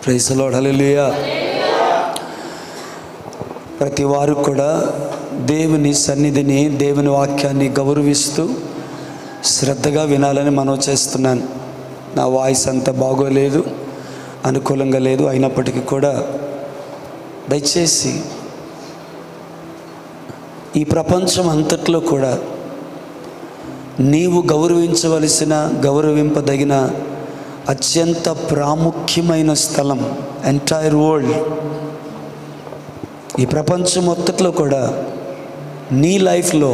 Praise the lord. హల్లెలూయా. ప్రతి వారు కూడా దేవుని సన్నిధిని, దేవుని వాక్యాన్ని గౌరవిస్తూ శ్రద్ధగా వినాలని మనవి చేస్తున్నాను. నా వాయిస్ అంత బాగోలేదు, అనుకూలంగా లేదు. అయినప్పటికీ కూడా దయచేసి ఈ ప్రపంచం అంతట్లో కూడా నీవు గౌరవించవలసిన, గౌరవింపదగిన అత్యంత ప్రాముఖ్యమైన స్థలం, ఎంటైర్ వరల్డ్, ఈ ప్రపంచం మొత్తట్లో కూడా నీ లైఫ్లో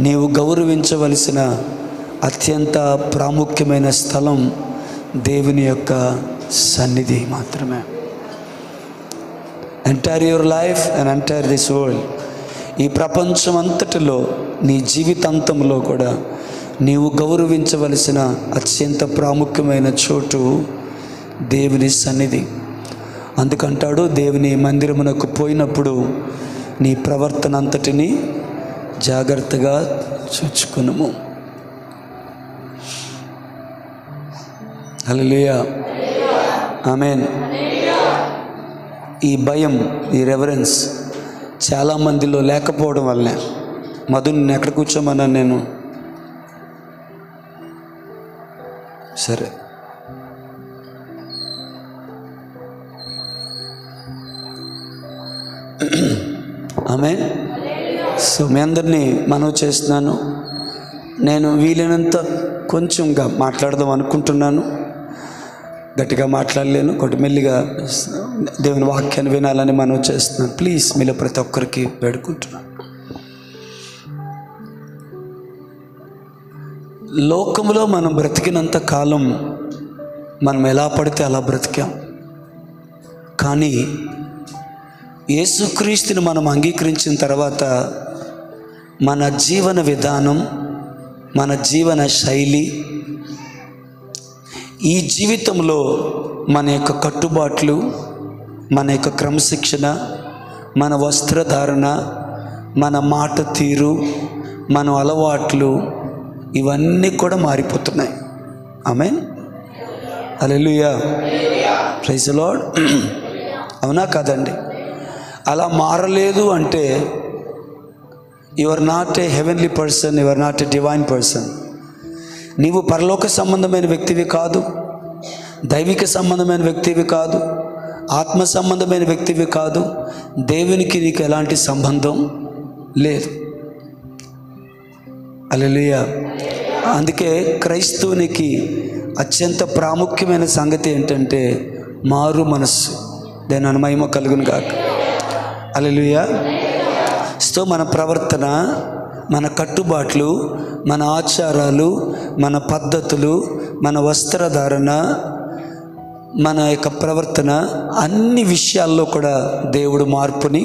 నీవు గౌరవించవలసిన అత్యంత ప్రాముఖ్యమైన స్థలం దేవుని యొక్క సన్నిధి మాత్రమే. Entire your life and entire this world, ఈ ప్రపంచం అంతటిలో నీ జీవితాంతంలో కూడా నీవు గౌరవించవలసిన అత్యంత ప్రాముఖ్యమైన చోటు దేవుని సన్నిధి. అందుకంటాడు, దేవుని మందిరమునకు పోయినప్పుడు నీ ప్రవర్తన అంతటిని జాగ్రత్తగా చూచుకునుము. హల్లెలూయా, ఆమేన్. ఈ భయం, ఈ రెవరెన్స్ చాలామందిలో లేకపోవడం వల్లనే మధుని ఎక్కడ కూర్చోమన్నాను నేను? సరే, ఆమేన్. సో మీ అందరినీ మనవి చేస్తున్నాను. నేను వీలైనంత కొంచెంగా మాట్లాడదాం అనుకుంటున్నాను. గట్టిగా మాట్లాడలేను, కొద్ది మెల్లిగా దేవుని వాక్యాన్ని వినాలని మనవి చేస్తున్నాను. ప్లీజ్ మీలో ప్రతి ఒక్కరికి వేడుకుంటున్నాను. లోకంలో మనం బ్రతికినంత కాలం మనం ఎలా పడితే అలా బ్రతికాం. కానీ యేసుక్రీస్తుని మనం అంగీకరించిన తర్వాత మన జీవన విధానం, మన జీవన శైలి, ఈ జీవితంలో మన యొక్క కట్టుబాట్లు, మన యొక్క క్రమశిక్షణ, మన వస్త్రధారణ, మన మాట తీరు, మన అలవాట్లు, ఇవన్నీ కూడా మారిపోతున్నాయి. Amen, hallelujah, praise the lord. అవునా కాదండి? అలా మారలేదు అంటే you are not a heavenly person, you are not a divine person. నీవు పరలోక సంబంధమైన వ్యక్తివి కాదు, దైవిక సంబంధమైన వ్యక్తివి కాదు, ఆత్మ సంబంధమైన వ్యక్తివి కాదు. దేవునికి నీకు ఎలాంటి సంబంధం లేదు. హల్లెలూయా. అందుకే క్రైస్తవునికి అత్యంత ప్రాముఖ్యమైన సంగతి ఏంటంటే మారు మనస్సు. దాని మహిమ కలుగును గాక. హల్లెలూయా. సో మన ప్రవర్తన, మన కట్టుబాట్లు, మన ఆచారాలు, మన పద్ధతులు, మన వస్త్రధారణ, మన యొక్క ప్రవర్తన, అన్ని విషయాల్లో కూడా దేవుడు మార్పుని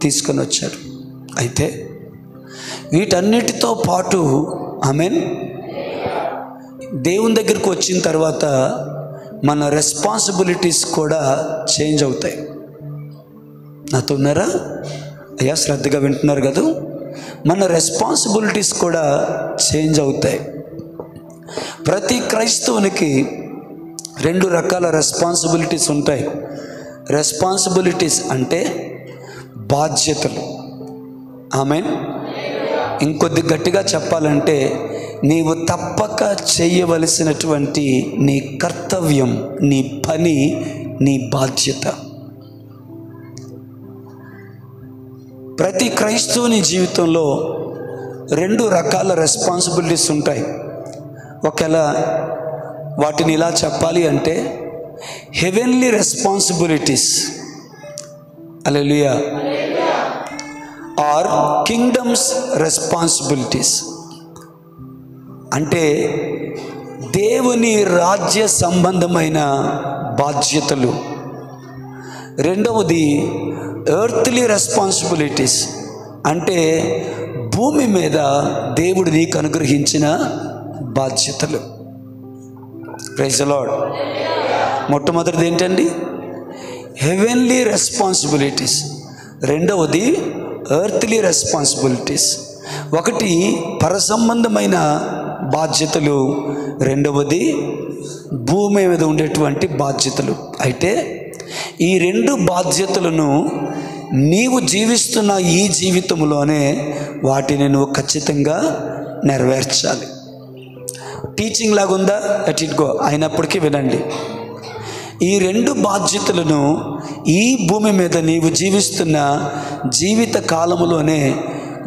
తీసుకొని వచ్చాడు. అయితే వీటన్నిటితో పాటు ఆమేన్, దేవుని దగ్గరికి వచ్చిన తర్వాత మన రెస్పాన్సిబిలిటీస్ కూడా చేంజ్ అవుతాయి. నాతో ఉన్నారా? అయ్యా, శ్రద్ధగా వింటున్నారు కదా? మన రెస్పాన్సిబిలిటీస్ కూడా చేంజ్ అవుతాయి. ప్రతి క్రైస్తవునికి 2 రకాల రెస్పాన్సిబిలిటీస్ ఉంటాయి. రెస్పాన్సిబిలిటీస్ అంటే బాధ్యతలు. ఆమేన్. ఇంకొద్ది గట్టిగా చెప్పాలంటే నీవు తప్పక చేయవలసినటువంటి నీ కర్తవ్యం, నీ పని, నీ బాధ్యత. ప్రతి క్రైస్తవుని జీవితంలో 2 రకాల రెస్పాన్సిబిలిటీస్ ఉంటాయి. ఒకవేళ వాటిని ఇలా చెప్పాలి అంటే heavenly responsibilities, hallelujah, or kingdom's responsibilities. అంటే దేవుని రాజ్య సంబంధమైన బాధ్యతలు. రెండవది ఎర్త్లీ రెస్పాన్సిబిలిటీస్, అంటే భూమి మీద దేవుడు నీకు అనుగ్రహించిన బాధ్యతలు. Praise the lord. మొట్టమొదటిది ఏంటండి? Heavenly responsibilities. రెండవది ఎర్త్లీ రెస్పాన్సిబిలిటీస్. ఒకటి పరసంబంధమైన బాధ్యతలు, రెండవది భూమి మీద ఉండేటువంటి బాధ్యతలు. అయితే ఈ రెండు బాధ్యతలను నీవు జీవిస్తున్న ఈ జీవితంలోనే వాటిని నువ్వు ఖచ్చితంగా నెరవేర్చాలి. టీచింగ్ లాగుందా, లెట్ ఇట్ గో. అయినప్పటికీ వినండి, ఈ రెండు బాధ్యతలను ఈ భూమి మీద నీవు జీవిస్తున్న జీవిత కాలములోనే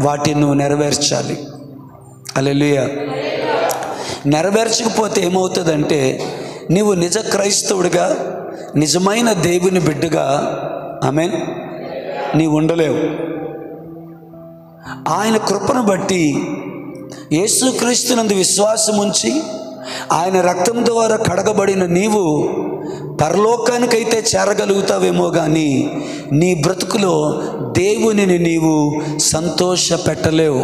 వాటిని నువ్వు నెరవేర్చాలి. హల్లెలూయా. నెరవేర్చకపోతే ఏమవుతుందంటే నీవు నిజ క్రైస్తవుడిగా, నిజమైన దేవుని బిడ్డగా ఆమేన్ నీవు ఉండలేవు. ఆయన కృపను బట్టి యేసుక్రీస్తునందు విశ్వాసం ఉంచి ఆయన రక్తం ద్వారా కడగబడిన నీవు పరలోకానికైతే చేరగలుగుతావేమో కానీ నీ బ్రతుకులో దేవునిని నీవు సంతోష పెట్టలేవు.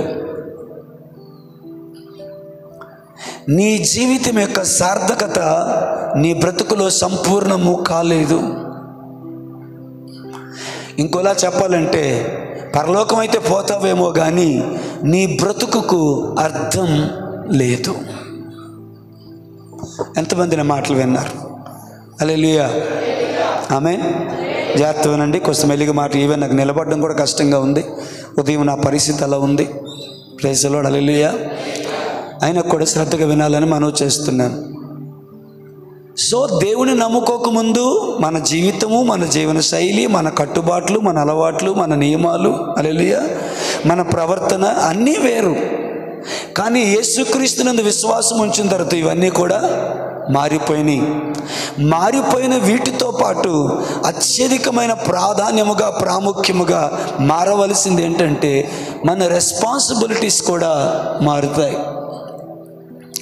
నీ జీవితం యొక్క సార్థకత నీ బ్రతుకులో సంపూర్ణము కాలేదు. ఇంకోలా చెప్పాలంటే పరలోకం అయితే పోతావేమో కానీ నీ బ్రతుకుకు అర్థం లేదు. ఎంతమంది నా మాటలు విన్నారు? హల్లెలూయా. ఆమేన్. జాగ్రత్త వినండి. కొంచెం మెల్లిగా మాట, ఈవెన్ నాకు నిలబడడం కూడా కష్టంగా ఉంది. ఉదయం నా పరిస్థితి అలా ఉంది. Praise the lord. హల్లెలూయా. అయినా కూడా శ్రద్ధగా వినాలని మనవి చేస్తున్నాను. సో దేవుని నమ్ముకోకముందు మన జీవితము, మన జీవన శైలి, మన కట్టుబాట్లు, మన అలవాట్లు, మన నియమాలు, హల్లెలూయా, మన ప్రవర్తన అన్నీ వేరు. కానీ యేసుక్రీస్తునందు విశ్వాసం ఉంచిన తర్వాత ఇవన్నీ కూడా మారిపోయినాయి. మారిపోయిన వీటితో పాటు అత్యధికమైన ప్రాముఖ్యముగా మారవలసింది ఏంటంటే మన రెస్పాన్సిబిలిటీస్ కూడా మారుతాయి.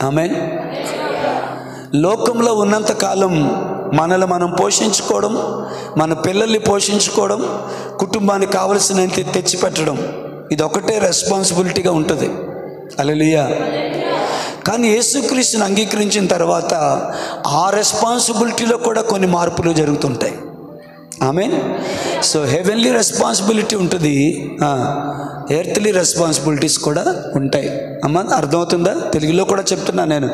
ఆమేన్. లోకంలో ఉన్నంతకాలం మనల్ని మనం పోషించుకోవడం, మన పిల్లల్ని పోషించుకోవడం, కుటుంబానికి కావలసినంత తెచ్చిపెట్టడం, ఇది ఒకటే రెస్పాన్సిబిలిటీగా ఉంటుంది. హల్లెలూయా. కానీ యేసుక్రీస్తుని అంగీకరించిన తర్వాత ఆ రెస్పాన్సిబిలిటీలో కూడా కొన్ని మార్పులు జరుగుతుంటాయి. ఆమేన్. సో హెవెన్లీ రెస్పాన్సిబిలిటీ ఉంటుంది, ఎర్త్లీ రెస్పాన్సిబిలిటీస్ కూడా ఉంటాయి. అమ్మ అర్థమవుతుందా? తెలుగులో కూడా చెప్తున్నా నేను.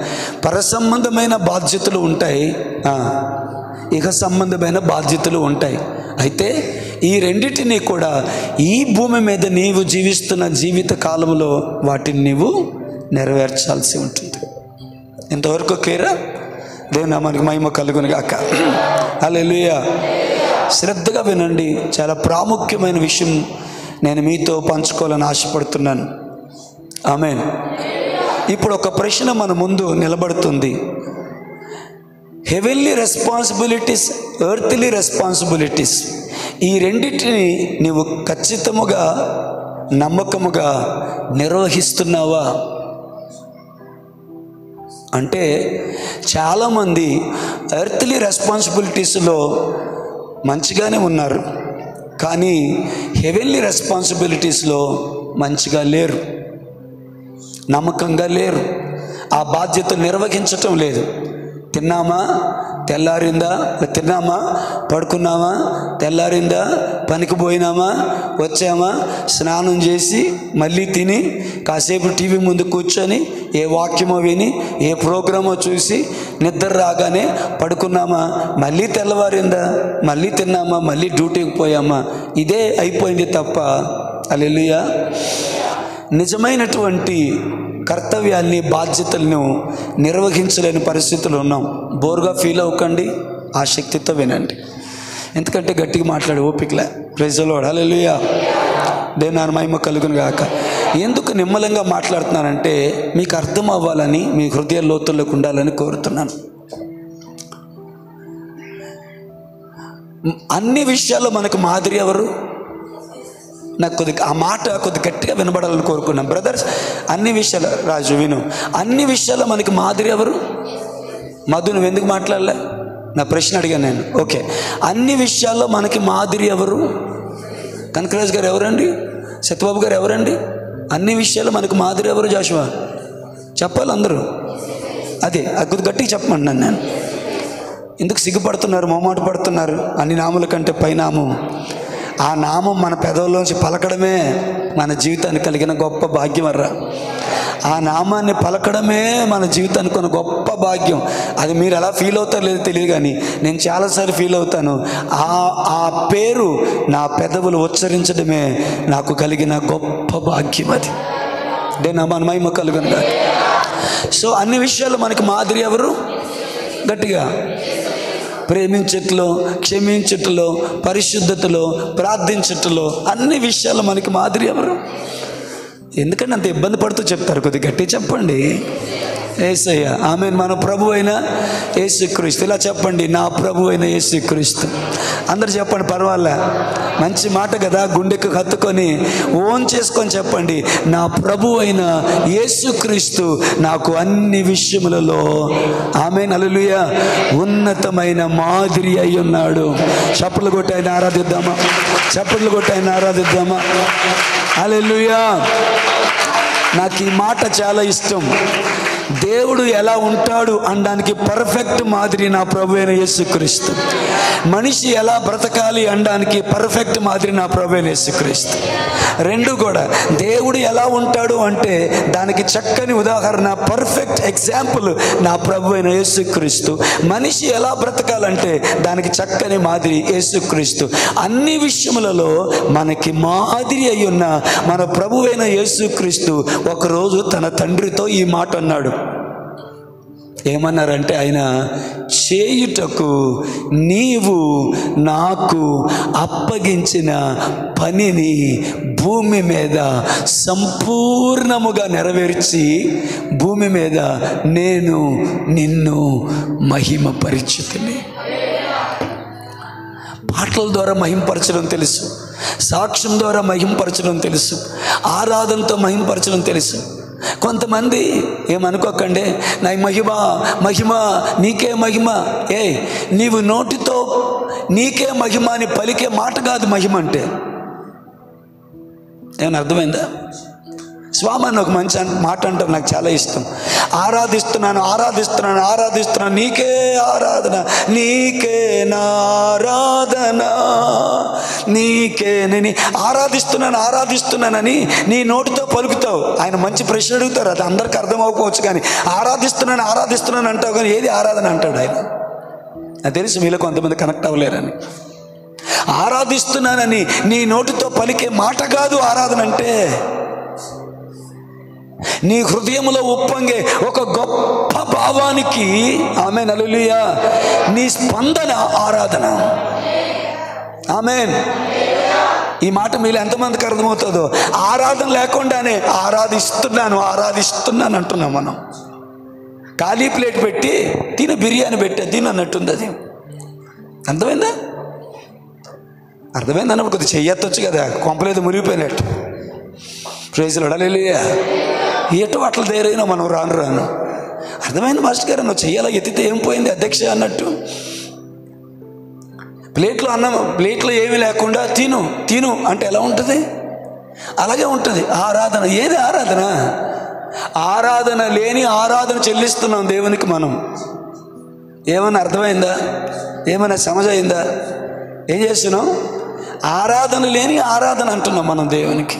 పరసంబంధమైన బాధ్యతలు ఉంటాయి, ఇహ సంబంధమైన బాధ్యతలు ఉంటాయి. అయితే ఈ రెండింటినీ కూడా ఈ భూమి మీద నీవు జీవిస్తున్న జీవిత కాలంలో వాటిని నీవు నెరవేర్చాల్సి ఉంటుంది. ఇంతవరకు క్లియరా? దేవుని నామానికి మహిమ కలుగును గాక. హల్లెలూయా. శ్రద్ధగా వినండి. చాలా ప్రాముఖ్యమైన విషయం నేను మీతో పంచుకోవాలని ఆశపడుతున్నాను. ఆమేన్. ఇప్పుడు ఒక ప్రశ్న మన ముందు నిలబడుతుంది. హెవెన్లీ రెస్పాన్సిబిలిటీస్, ఎర్త్లీ రెస్పాన్సిబిలిటీస్, ఈ రెండింటిని నీవు ఖచ్చితముగా నమ్మకముగా నిర్వహిస్తున్నావా అంటే, చాలామంది ఎర్త్లీ రెస్పాన్సిబిలిటీస్లో మంచిగానే ఉన్నారు, కానీ హెవెన్లీ రెస్పాన్సిబిలిటీస్లో మంచిగా లేరు, నమ్మకంగా లేరు, ఆ బాధ్యతలు నిర్వహించటం లేదు. తిన్నామా తెల్లారిందా, తిన్నామా పడుకున్నామా తెల్లారిందా, పనికి పోయినామా వచ్చామా, స్నానం చేసి మళ్ళీ తిని కాసేపు టీవీ ముందు కూర్చొని ఏ వాక్యమో విని ఏ ప్రోగ్రామో చూసి నిద్ర రాగానే పడుకున్నామా, మళ్ళీ తెల్లవారిందా, మళ్ళీ తిన్నామా, మళ్ళీ డ్యూటీకి పోయామా, ఇదే అయిపోయింది తప్ప హల్లెలూయా నిజమైనటువంటి కర్తవ్యాన్ని, బాధ్యతలను నిర్వహించలేని పరిస్థితులు ఉన్నాం. బోర్గా ఫీల్ అవ్వకండి, ఆసక్తితో వినండి. ఎందుకంటే గట్టిగా మాట్లాడే ఓపికలే. Praise the lord. హల్లెలూయా. దేవుని నామమునకు మహిమ కలుగును గాక. ఎందుకు నిమ్మలంగా మాట్లాడుతున్నానంటే మీకు అర్థం అవ్వాలని, మీ హృదయ లోతుల్లోకి ఉండాలని కోరుతున్నాను. అన్ని విషయాల్లో మనకు మాదిరి ఎవరు? నాకు కొద్దిగా ఆ మాట కొద్దిగా గట్టిగా వినబడాలని కోరుకున్నాను. బ్రదర్స్, అన్ని విషయాలు, రాజు విను, అన్ని విషయాల్లో మనకి మాదిరి ఎవరు? మధు, నువ్వు ఎందుకు మాట్లాడలే? నా ప్రశ్న అడిగాను నేను. ఓకే, అన్ని విషయాల్లో మనకి మాదిరి ఎవరు? కనకరాజు గారు ఎవరండి? సత్యబాబు గారు ఎవరండి? అన్ని విషయాల్లో మనకి మాదిరి ఎవరు? జాషువా చెప్పాలి అందరూ. అదే కొద్ది గట్టిగా చెప్పమంటున్నాను నేను. ఎందుకు సిగ్గుపడుతున్నారు, మొహమాట పడుతున్నారు? అన్ని నాముల కంటే పైనామం, ఆ నామం మన పెదవుల్లోంచి పలకడమే మన జీవితానికి కలిగిన గొప్ప భాగ్యం అర్రా. ఆ నామాన్ని పలకడమే మన జీవితానికి ఒక గొప్ప భాగ్యం. అది మీరు ఎలా ఫీల్ అవుతారో లేదో తెలియదు, కానీ నేను చాలాసార్లు ఫీల్ అవుతాను. ఆ పేరు నా పెదవులు ఉచ్చరించడమే నాకు కలిగిన గొప్ప భాగ్యం. అది నా మన మహిమ కలుగును. సో అన్ని విషయాలు మనకి మాదిరి ఎవరు? గట్టిగా ప్రేమించట్లో, క్షమించట్లో, పరిశుద్ధతలో, ప్రార్థించట్లో, అన్ని విషయాలు మనకి మాదిరి ఎవరు? ఎందుకంటే అంత ఇబ్బంది పడుతూ చెప్తారు, కొద్దిగా గట్టి చెప్పండి. యేసయ్య. ఆమేన్. మన ప్రభు అయిన యేసుక్రీస్తు. ఇలా చెప్పండి, నా ప్రభు అయిన యేసుక్రీస్తు. అందరు చెప్పండి, పర్వాలే, మంచి మాట కదా, గుండెకు హత్తుకొని ఓన్ చేసుకొని చెప్పండి, నా ప్రభు అయిన యేసుక్రీస్తు నాకు అన్ని విషయములలో ఆమేన్ హల్లెలూయా ఉన్నతమైన మాదిరి అయి ఉన్నాడు. చప్పట్లు కొట్టి ఆయన ఆరాధిద్దామా? చప్పట్లు కొట్టి ఆయన ఆరాధిద్దామా? హల్లెలూయా. నాకు ఈ మాట చాలా ఇష్టం. దేవుడు ఎలా ఉంటాడు అనడానికి పర్ఫెక్ట్ మాదిరి నా ప్రభు అయిన యేసుక్రీస్తు. మనిషి ఎలా బ్రతకాలి అనడానికి పర్ఫెక్ట్ మాదిరి నా ప్రభు అయిన యేసుక్రీస్తు. రెండు కూడా దేవుడు ఎలా ఉంటాడు అంటే దానికి చక్కని ఉదాహరణ, పర్ఫెక్ట్ ఎగ్జాంపుల్ నా ప్రభు అయిన యేసుక్రీస్తు. మనిషి ఎలా బ్రతకాలంటే దానికి చక్కని మాదిరి యేసుక్రీస్తు. అన్ని విషయములలో మనకి మాదిరి అయి ఉన్న మన ప్రభు అయిన యేసుక్రీస్తు ఒకరోజు తన తండ్రితో ఈ మాట అన్నాడు. ఏమన్నారంటే, ఆయన చేయుటకు నీవు నాకు అప్పగించిన పనిని భూమి మీద సంపూర్ణముగా నెరవేర్చి భూమి మీద నేను నిన్ను మహిమపరిచితిని. పాటల ద్వారా మహింపరచడం తెలుసు, సాక్ష్యం ద్వారా మహింపరచడం తెలుసు, ఆరాధనతో మహింపరచడం తెలుసు. కొంతమంది ఏమనుకోకండి, నా మహిమ నీకే మహిమ. నీవు నోటితో నీకే మహిమ అని పలికే మాట కాదు మహిమ అంటే. ఏమన్నా అర్థమైందా? స్వామి అని ఒక మంచి మాట అంటారు, నాకు చాలా ఇష్టం. ఆరాధిస్తున్నాను ఆరాధిస్తున్నాను ఆరాధిస్తున్నాను, నీకే ఆరాధన, నీకే నారాధన, నీకే. నేను ఆరాధిస్తున్నాను ఆరాధిస్తున్నానని నీ నోటితో పలుకుతావు. ఆయన మంచి ప్రశ్న అడుగుతారు, అది అందరికి అర్థం అవ్వకపోవచ్చు, కానీ ఆరాధిస్తున్నాను ఆరాధిస్తున్నాను అంటావు, కానీ ఏది ఆరాధన అంటాడు ఆయన. నాకు తెలుసు మీలో కొంతమంది కనెక్ట్ అవ్వలేరని. ఆరాధిస్తున్నానని నీ నోటితో పలికే మాట కాదు ఆరాధన అంటే. నీ హృదయంలో ఉప్పొంగే ఒక గొప్ప భావానికి ఆమేన్ హల్లెలూయా నీ స్పందన ఆరాధన. ఆమేన్. ఈ మాట మీలో ఎంతమందికి అర్థమవుతుందో? ఆరాధన లేకుండానే ఆరాధిస్తున్నాను అంటున్నాం మనం. ఖాళీ ప్లేట్ పెట్టి తిను, బిర్యానీ పెట్టే తిను అన్నట్టుంది. అది అర్థమైందా? అర్థమైందన్నప్పుడు కొద్దిగా చెయ్యొచ్చు కదా, కొంపలేదు మురిగిపోయినట్టు. ప్రైజ్లో హల్లెలూయా. ఎటు అట్లా తయారైనా మనం రాను. అర్థమైంది మాస్టర్ గారు, నువ్వు చెయ్యాలా, ఎత్తితే ఏం పోయింది అధ్యక్ష అన్నట్టు. ప్లేట్లో ఏమీ లేకుండా తిను అంటే ఎలా ఉంటుంది? అలాగే ఉంటుంది ఆరాధన. ఏది ఆరాధన? ఆరాధన లేని ఆరాధన చెల్లిస్తున్నాం దేవునికి మనం. ఏమన్నా అర్థమైందా? ఏమైనా సమజ్ అయిందా? ఏం చేస్తున్నాం? ఆరాధన లేని ఆరాధన అంటున్నాం మనం దేవునికి.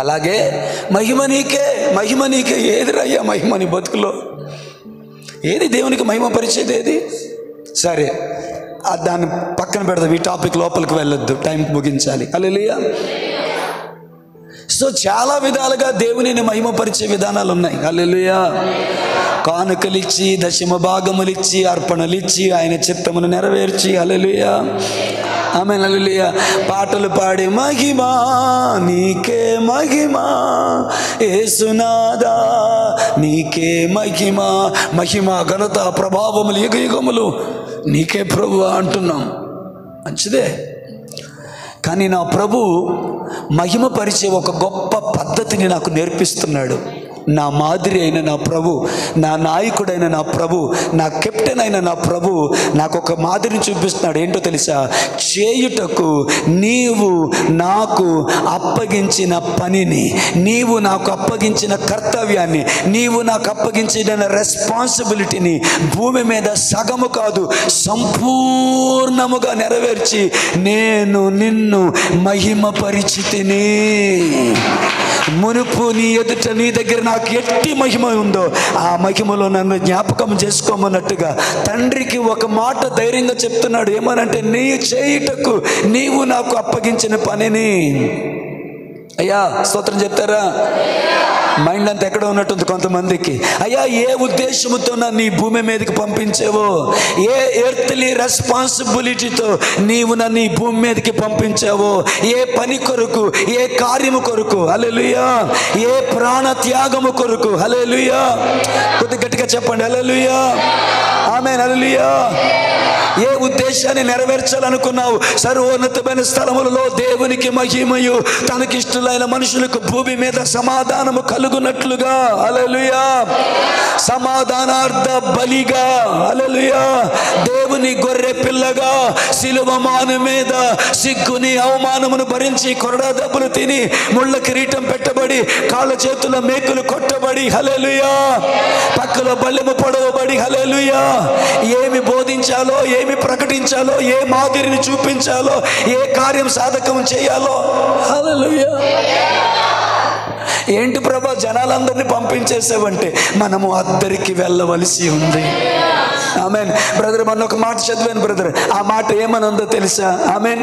అలాగే మహిమ నీకే. ఏది రయ్యా మహిమ నీ బతుకులో? ఏది దేవునికి మహిమ పరిచేది? ఏది? సరే, దాన్ని పక్కన పెడదాం, ఈ టాపిక్ లోపలికి వెళ్ళొద్దు, టైం ముగించాలి. హల్లెలూయా. సో చాలా విధాలుగా దేవునిని మహిమపరిచే విధానాలు ఉన్నాయి. హల్లెలూయా. కానుకలిచ్చి, దశమ భాగములిచ్చి, అర్పణలిచ్చి, ఆయన చిత్తమును నెరవేర్చి, హల్లెలూయా ఆమేన్ హల్లెలూయా, పాటలు పాడి మహిమా నీకే మహిమా యేసునాదా నీకే మహిమ ఘనత ప్రభావములు యుగయుగములు నీకే ప్రభువా అంటున్నాం. మంచిదే, కానీ నా ప్రభు మహిమపరిచే ఒక గొప్ప పద్ధతిని నాకు నేర్పిస్తున్నాడు. నా మాదిరి అయిన నా ప్రభు, నా నాయకుడైన నా ప్రభు, నా కెప్టెన్ అయిన నా ప్రభు నాకు ఒక మాదిరిని చూపిస్తున్నాడు. ఏంటో తెలుసా? చేయుటకు నీవు నాకు అప్పగించిన పనిని, నీవు నాకు అప్పగించిన కర్తవ్యాన్ని, నీవు నాకు అప్పగించిన రెస్పాన్సిబిలిటీని భూమి మీద సగము కాదు సంపూర్ణముగా నెరవేర్చి నేను నిన్ను మహిమపరిచితిని. మునుపు నీ ఎదుట నీ దగ్గర నాకు ఎట్టి మహిమ ఉందో ఆ మహిమలో నన్ను జ్ఞాపకం చేసుకోమన్నట్టుగా తండ్రికి ఒక మాట ధైర్యంగా చెప్తున్నాడు. ఏమనంటే, నీ చేయుటకు నీవు నాకు అప్పగించిన పనిని. అయ్యా స్తోత్రం చెప్తారా? మైండ్ అంతా ఎక్కడ ఉన్నట్టుంది కొంతమందికి. అయ్యా, ఏ ఉద్దేశంతో నీ భూమి మీదకి పంపించావో, ఏ ఎర్త్లీ రెస్పాన్సిబిలిటీతో నీవు నన్ను ఈ భూమి మీదకి పంపించావో, ఏ పని కొరకు, ఏ కార్యము కొరకు, హల్లెలూయా, ఏ ప్రాణ త్యాగము కొరకు, హల్లెలూయా, కొద్ది గట్టిగా చెప్పండి, హల్లెలూయా, ఆమేన్, హల్లెలూయా. ఏ ఉద్దేశాన్ని నెరవేర్చాలనుకున్నావు? సర్వోన్నతమైన స్థలములలో దేవునికి మహిమయు, తనకిష్టులైన మనుషులకు భూమి మీద సమాధానము కలుగునట్లుగా, హల్లెలూయా, సమాధానార్థ బలిగా, హల్లెలూయా, దేవుని గొర్రె పిల్లగా సిలువ మాను మీద సిగ్గుని అవమానమును భరించి, కొరడా దెబ్బలు తిని, ముళ్ళ కిరీటం పెట్టబడి, కాళ్ళ చేతుల మేకులు కొట్టబడి, హల్లెలూయా, పక్కలో బల్లెము పొడవబడి, హల్లెలూయా, ఏమి బోధించాలో, ఏమి ప్రకటించాలో, ఏ మాదిరిని చూపించాలో, ఏ కార్యం సాధకం చేయాలో, హల్లెలూయా. ఏంటి ప్రభా జనాలందరినీ పంపించేసావంటే, మనము అద్దరికి వెళ్ళవలసి ఉంది. Amen brother. మొన్న ఒక మాట చదివాను బ్రదర్, ఆ మాట ఏమనుందో తెలుసా? ఆమెన్.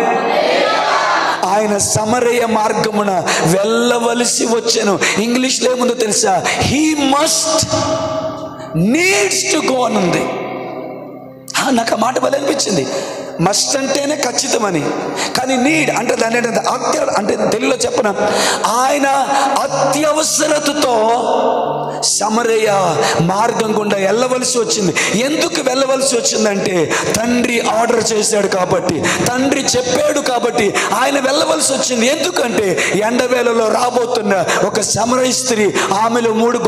ఆయన సమరయ మార్గమున వెళ్ళవలసి వచ్చాను. ఇంగ్లీష్లో ఏముందో తెలుసా? He must needs to go అని ఉంది. నాకు ఆ మాట బలి అనిపించింది. మస్ట్ అంటేనే ఖచ్చితమని, కానీ నీడ్ అంటే దాని అంటే తెలుగులో చెప్పన, ఆయన అత్యవసరతతో సమరయ మార్గం గుండా వెళ్ళవలసి వచ్చింది. ఎందుకు వెళ్ళవలసి వచ్చిందంటే, తండ్రి ఆర్డర్ చేశాడు కాబట్టి, తండ్రి చెప్పాడు కాబట్టి ఆయన వెళ్ళవలసి వచ్చింది. ఎందుకంటే ఎండవేళలో రాబోతున్న ఒక సమరయ స్త్రీ, ఆమెలో మూడు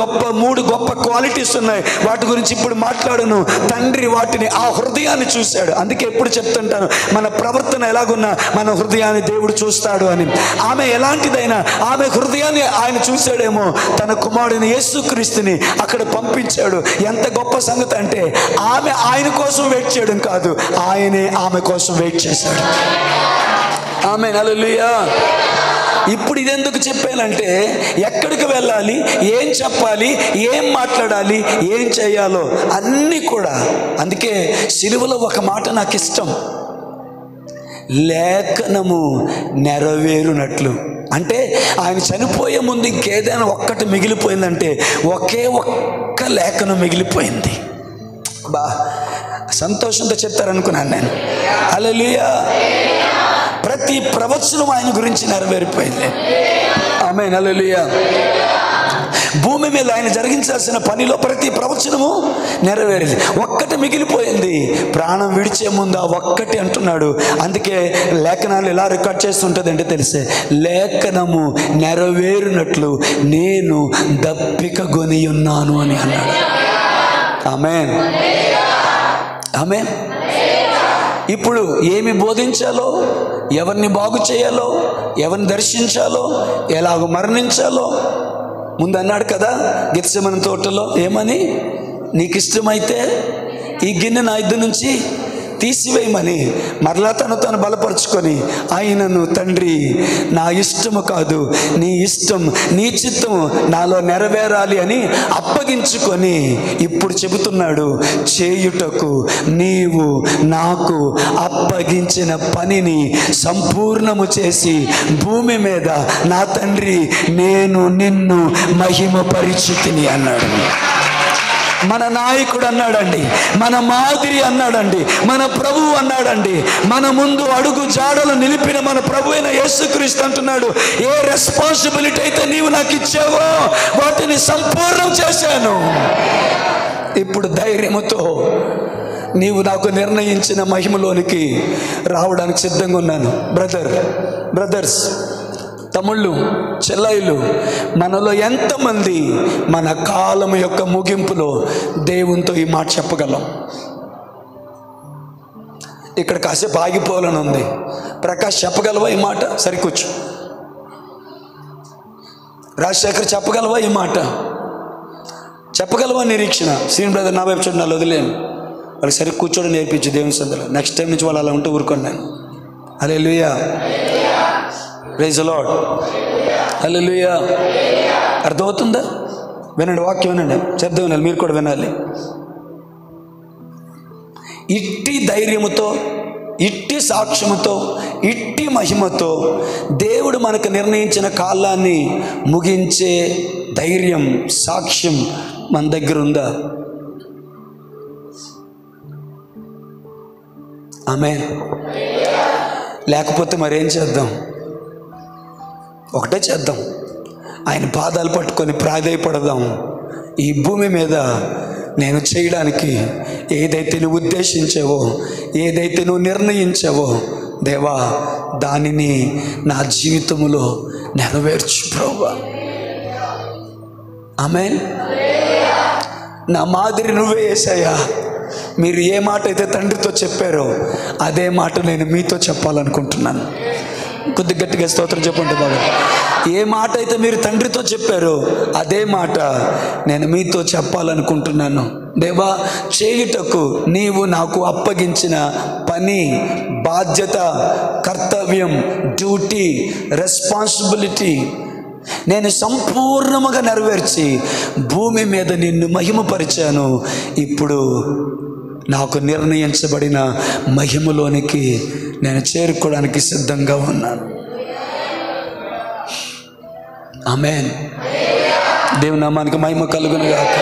గొప్ప క్వాలిటీస్ ఉన్నాయి. వాటి గురించి ఇప్పుడు మాట్లాడను. తండ్రి వాటిని, ఆ హృదయాన్ని చూశాడు. అందుకే ఎప్పుడు చెప్తుంటాను, మన ప్రవర్తన ఎలాగున్నా మన హృదయాన్ని దేవుడు చూస్తాడు అని. ఆమె ఎలాంటిదైనా ఆమె హృదయాన్ని ఆయన చూశాడేమో, తన కుమారుడిని యేసుక్రీస్తుని అక్కడ పంపించాడు. ఎంత గొప్ప సంగతి అంటే, ఆమె ఆయన కోసం వెయిట్ చేయడం కాదు, ఆయనే ఆమె కోసం వెయిట్ చేశాడు. ఆమేన్, హల్లెలూయా. ఇప్పుడు ఇదెందుకు చెప్పానంటే, ఎక్కడికి వెళ్ళాలి, ఏం చెప్పాలి, ఏం మాట్లాడాలి, ఏం చేయాలో అన్నీ కూడా. అందుకే సిలువలో ఒక మాట నాకు ఇష్టం, లేఖనము నెరవేరునట్లు. అంటే ఆయన చనిపోయే ముందు ఇంకేదైనా ఒక్కటి మిగిలిపోయిందంటే, ఒక్క లేఖనం మిగిలిపోయింది. బా సంతోషంతో చెప్తారనుకున్నాను నేను. హల్లెలూయా. ప్రతి ప్రవచనం ఆయన గురించి నెరవేరిపోయింది. ఆమేన్, హల్లెలూయా. భూమి మీద ఆయన జరిగించాల్సిన పనిలో ప్రతి ప్రవచనము నెరవేరింది. ఒక్కటి మిగిలిపోయింది, ప్రాణం విడిచే ముందు ఆ ఒక్కటి అంటున్నాడు. అందుకే లేఖనాలు ఎలా రికార్డ్ చేస్తుంటుంది అంటే తెలిసే, లేఖనము నెరవేరునట్లు నేను దప్పిక గొని ఉన్నాను అని అన్నాడు. ఆమేన్, ఆమేన్. ఇప్పుడు ఏమి బోధించాలో, ఎవరిని బాగు చేయాలో, ఎవరిని దర్శించాలో, ఎలాగ మరణించాలో ముందు అన్నాడు కదా గెత్సెమనే తోటలో. ఏమని? నీకు ఇష్టమైతే ఈ గిన్నె నా ఇద్దరి నుంచి తీసివేయమని. మరలా తను బలపరుచుకొని, ఆయనను తండ్రి నా ఇష్టము కాదు నీ ఇష్టం, నీ చిత్తము నాలో నెరవేరాలి అని అప్పగించుకొని ఇప్పుడు చెబుతున్నాడు, చేయుటకు నీవు నాకు అప్పగించిన పనిని సంపూర్ణము చేసి భూమి మీద నా తండ్రి నేను నిన్ను మహిమపరిచితిని అన్నాడు. మన నాయకుడు అన్నాడండి, మన మాదిరి అన్నాడండి, మన ప్రభువు అన్నాడండి. మన ముందు అడుగు జాడలు నిలిపిన మన ప్రభు అయిన యేసుక్రీస్తు అంటున్నాడు, ఏ రెస్పాన్సిబిలిటీ అయితే నీవు నాకు ఇచ్చావో వాటిని సంపూర్ణం చేశాను. ఇప్పుడు ధైర్యముతో నీవు నాకు నిర్ణయించిన మహిమలోనికి రావడానికి సిద్ధంగా ఉన్నాను. బ్రదర్స్, తమ్ముళ్ళు, చెల్లైలు, మనలో ఎంతమంది మన కాలం యొక్క ముగింపులో దేవునితో ఈ మాట చెప్పగలం? ఇక్కడ కాసేపు ఆగిపోవాలని ఉంది. ప్రకాష్ చెప్పగలవా ఈ మాట? సరికూర్చు. రాజశేఖర్ చెప్పగలవా ఈ మాట? చెప్పగలవా? నిరీక్షణ సీన్ బ్రదర్ నా వైపు చూడండి, వాళ్ళు వదిలేను. వాళ్ళకి సరి కూర్చోడం నేర్పించు దేవుని సందులో. నెక్స్ట్ టైం నుంచి వాళ్ళు అలా ఉంటూ ఊరుకోండి. హల్లెలూయా, ప్రైజ్ ది లార్డ్. హల్లెలూయా. అర్థమవుతుందా? వినండి, వాక్యం వినండి, శబ్దం వినాలి, మీరు కూడా వినాలి. ఇట్టి ధైర్యముతో, ఇట్టి సాక్ష్యముతో, ఇట్టి మహిమతో దేవుడు మనకు నిర్ణయించిన కాలాన్ని ముగించే ధైర్యం, సాక్ష్యం మన దగ్గర ఉందా? ఆమేన్. లేకపోతే మరేం చేద్దాం? ఒకటే చేద్దాం, ఆయన పాదాలు పట్టుకొని ప్రాధేయపడదాం. ఈ భూమి మీద నేను చేయడానికి ఏదైతే నువ్వు ఉద్దేశించావో, ఏదైతే నువ్వు నిర్ణయించావో దేవా, దానిని నా జీవితంలో నెరవేర్చు ప్రభువా. ఆమేన్. నా మాదిరి నువ్వే యేసయ్యా. మీరు ఏ మాట అయితే తండ్రితో చెప్పారో అదే మాట నేను మీతో చెప్పాలనుకుంటున్నాను. కొద్ది గట్టిగా స్తోత్రం చెప్పండి బాబా. ఏ మాట అయితే మీరు తండ్రితో చెప్పారో అదే మాట నేను మీతో చెప్పాలనుకుంటున్నాను. దేవా, చేయుటకు నీవు నాకు అప్పగించిన పని, బాధ్యత, కర్తవ్యం, డ్యూటీ, రెస్పాన్సిబిలిటీ నేను సంపూర్ణముగా నెరవేర్చి భూమి మీద నిన్ను మహిమపరిచాను. ఇప్పుడు నాకు నిర్ణయించబడిన మహిమలోనికి నేను చేరుకోవడానికి సిద్ధంగా ఉన్నాను. ఆమేన్. దేవుని నామానికి మహిమ కలుగును గాక.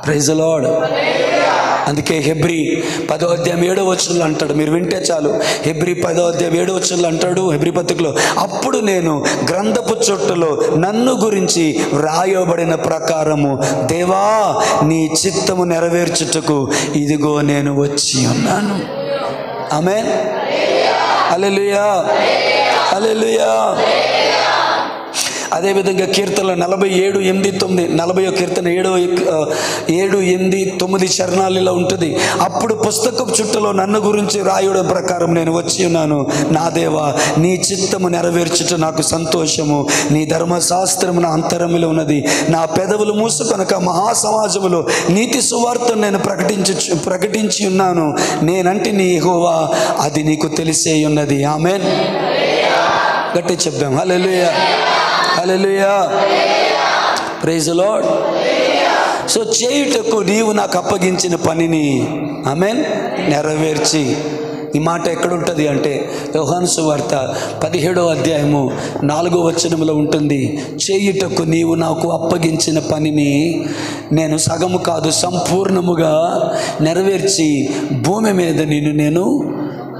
Praise the lord. అందుకే హెబ్రీ 10వ అధ్యాయం 7వ వచనంలో అంటాడు, మీరు వింటే చాలు. హెబ్రీ 10వ అధ్యాయం 7వ వచనంలో అంటాడు, హెబ్రీ పత్రికలో, అప్పుడు నేను గ్రంథపు చుట్టలో నన్ను గురించి వ్రాయబడిన ప్రకారము దేవా నీ చిత్తము నెరవేర్చుటకు ఇదిగో నేను వచ్చి ఉన్నాను. ఆమేన్. హల్లెలూయా, హల్లెలూయా. అదేవిధంగా కీర్తనలు 47:8-9, 40వ కీర్తన 7:8-9 చరణాలలో ఉంటుంది. అప్పుడు పుస్తకపు చుట్టలో నన్ను గురించి రాయడం ప్రకారం నేను వచ్చి ఉన్నాను. నా దేవా, నీ చిత్తము నెరవేర్చుట నాకు సంతోషము. నీ ధర్మశాస్త్రము నా అంతరములో ఉన్నది. నా పెదవులు మూసుకొనక మహాసమాజములో నీతి సువార్తను నేను ప్రకటించి ఉన్నాను. నేనంటే నీ యెహోవా, అది నీకు తెలిసే ఉన్నది. ఆమేన్. గట్టి చెప్దాం. హల్లెలూయా, హల్లెలూయా, ప్రైజ్ ది లార్డ్. సో చేయుటకు నీవు నాకు అప్పగించిన పనిని ఆమేన్ నెరవేర్చి. ఈ మాట ఎక్కడుంటుంది అంటే యోహాను సువార్త 17వ అధ్యాయము 4వ వచనంలో ఉంటుంది. చేయుటకు నీవు నాకు అప్పగించిన పనిని నేను సగము కాదు సంపూర్ణముగా నెరవేర్చి భూమి మీద నేను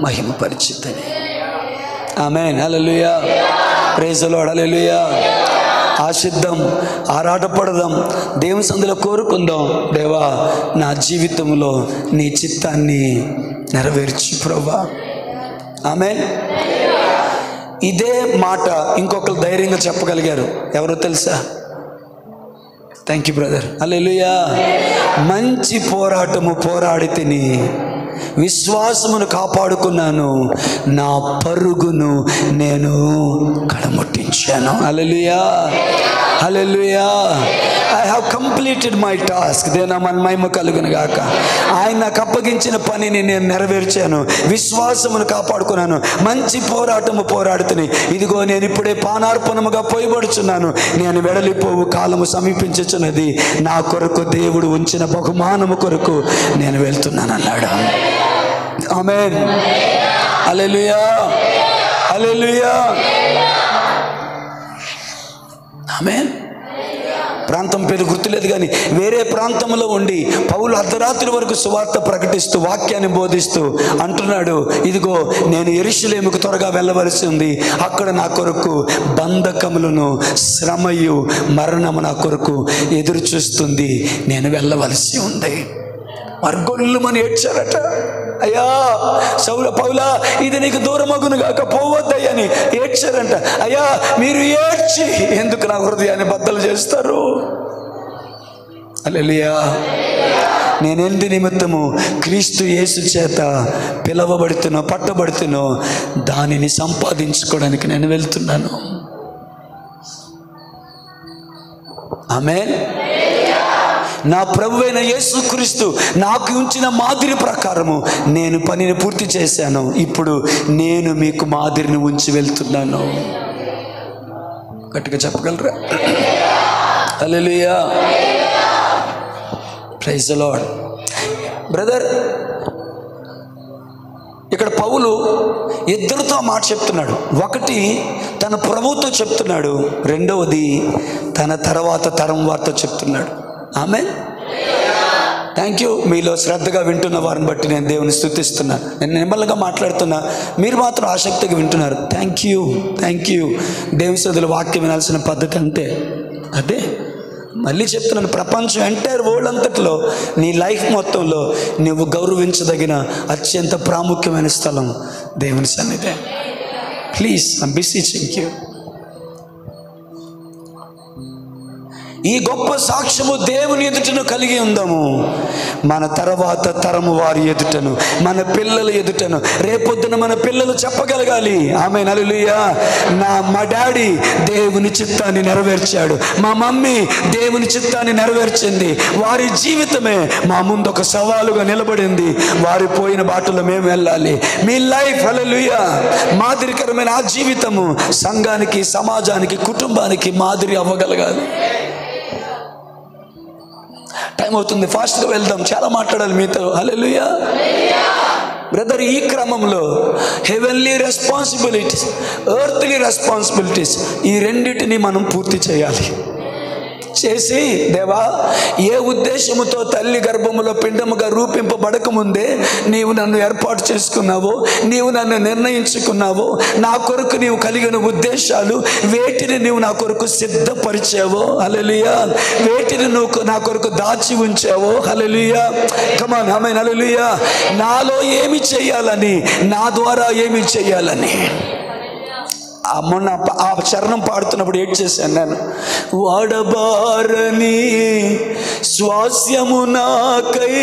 మహిమపరిచితని. ఆమేన్. Hallelujah, praise the lord. హల్లెలూయా. ఆశిద్దాం, ఆరాటపడదాం, దేవుని సందులో కోరుకుందాం. దేవా, నా జీవితంలో నీ చిత్తాన్ని నెరవేర్చు ప్రభువా. ఆమేన్. ఇదే మాట ఇంకొకరు ధైర్యంగా చెప్పగలిగారు. ఎవరో తెలుసా? Thank you brother. హల్లెలూయా. మంచి పోరాటము పోరాడి తిని విశ్వాసమును కాపాడుకున్నాను, నా పరుగును నేను కడముట్టించాను. హల్లెలూయా, హల్లెలూయా. I have completed my task. దేనా మన మహిమ కలుగును గాక. ఆయన నాకు అప్పగించిన పనిని నేను నెరవేర్చాను, విశ్వాసమును కాపాడుకున్నాను, మంచి పోరాటము పోరాడుతుని ఇదిగో నేను ఇప్పుడే పానార్పణముగా పోయబడుచున్నాను. నేను వెడలిపోవు కాలము సమీపించుచున్నది. నా కొరకు దేవుడు ఉంచిన బహుమానము కొరకు నేను వెళ్తున్నాను అన్నాడు. ఆమేన్. హల్లెలూయా, హల్లెలూయా. ఆమేన్. ప్రాంతం పేరు గుర్తులేదు కానీ వేరే ప్రాంతంలో ఉండి పౌలు అర్ధరాత్రి వరకు సువార్త ప్రకటిస్తూ వాక్యాన్ని బోధిస్తూ అంటున్నాడు, ఇదిగో నేను యెరూషలేముకు త్వరగా వెళ్ళవలసి ఉంది. అక్కడ నా కొరకు బంధకములను, శ్రమయు, మరణము నా కొరకు ఎదురు చూస్తుంది. నేను వెళ్ళవలసి ఉంది. మర్గొల్లుమని ఏడ్చారట. అయ్యా పౌలా, ఇది నీకు దూరమగును గాక, పోవద్దయ్యని ఏడ్చారంట. అయ్యా మీరు ఏడ్చి ఎందుకు నా హృదయాన్ని బద్దలు చేస్తారు? హల్లెలూయా. నేనెందు నిమిత్తము క్రీస్తు యేసు చేత పిలవబడుతున్నో పట్టబడుతున్నో దానిని సంపాదించుకోవడానికి నేను వెళ్తున్నాను. ఆమేన్. నా ప్రభువైన యేసుక్రీస్తు నాకు ఉంచిన మాదిరి ప్రకారము నేను పనిని పూర్తి చేశాను. ఇప్పుడు నేను మీకు మాదిరిని ఉంచి వెళ్తున్నాను. గట్టిగా చెప్పగలరా? హల్లెలూయా, ప్రైజ్ ది లార్డ్. బ్రదర్, ఇక్కడ పౌలు ఇద్దరితో మాట చెప్తున్నాడు. ఒకటి తన ప్రభువుతో చెప్తున్నాడు, రెండవది తన తర్వాత తరం వారితో చెప్తున్నాడు. ఆమేన్. Thank you. మీలో శ్రద్ధగా వింటున్న వారిని బట్టి నేను దేవుని స్తుతిస్తున్నాను. నేను నిమ్మలంగా మాట్లాడుతున్నా, మీరు మాత్రం ఆసక్తిగా వింటున్నారు. Thank you, thank you. దేవుని సదుల వాక్యం వినాల్సిన పద్ధతి అంతే. అదే మళ్ళీ చెప్తున్నాను, ప్రపంచం ఎంటైర్ వరల్డ్ అంతట్లో నీ లైఫ్ మొత్తంలో నువ్వు గౌరవించదగిన అత్యంత ప్రాముఖ్యమైన స్థలం దేవుని సన్నిధి. Please, I'm beseeching you. ఈ గొప్ప సాక్ష్యము దేవుని ఎదుటను కలిగి ఉందాము. మన తర్వాత తరము వారి ఎదుటను, మన పిల్లల ఎదుటను, రేపొద్దున మన పిల్లలు చెప్పగలగాలి, ఆమేన్, హల్లెలూయా, మా డాడీ దేవుని చిత్తాన్ని నెరవేర్చాడు, మా మమ్మీ దేవుని చిత్తాన్ని నెరవేర్చింది. వారి జీవితమే మా ముందు ఒక సవాలుగా నిలబడింది. వారి పోయిన బాటలో మేము వెళ్ళాలి. మీ లైఫ్, హల్లెలూయా, మాదిరికరమైన ఆ జీవితము సంఘానికి, సమాజానికి, కుటుంబానికి మాదిరి అవ్వగలగాలి. టైం అవుతుంది, ఫాస్ట్గా వెళ్దాం, చాలా మాట్లాడాలి మీతో. హల్లెలూయా. బ్రదర్, ఈ క్రమంలో హెవెన్లీ రెస్పాన్సిబిలిటీస్, ఎర్త్లీ రెస్పాన్సిబిలిటీస్, ఈ రెండింటిని మనం పూర్తి చేయాలి. చేసి, దేవా, ఏ ఉద్దేశముతో తల్లి గర్భములో పిండముగా రూపింపబడకముందే నీవు నన్ను ఏర్పాటు చేసుకున్నావో, నీవు నన్ను నిర్ణయించుకున్నావో, నా కొరకు నీవు కలిగిన ఉద్దేశాలు వేటిని నీవు నా కొరకు సిద్ధపరిచావో, హల్లెలూయా, వేటిని నువ్వు నా కొరకు దాచి ఉంచావో, హల్లెలూయా, కమాన్, ఆమేన్, హల్లెలూయా. నాలో ఏమి చేయాలని, నా ద్వారా ఏమి చేయాలని. మొన్న ఆ చరణం పాడుతున్నప్పుడు ఏడ్ చేశాను నేను. వాడబారని స్వాస్యము నాకై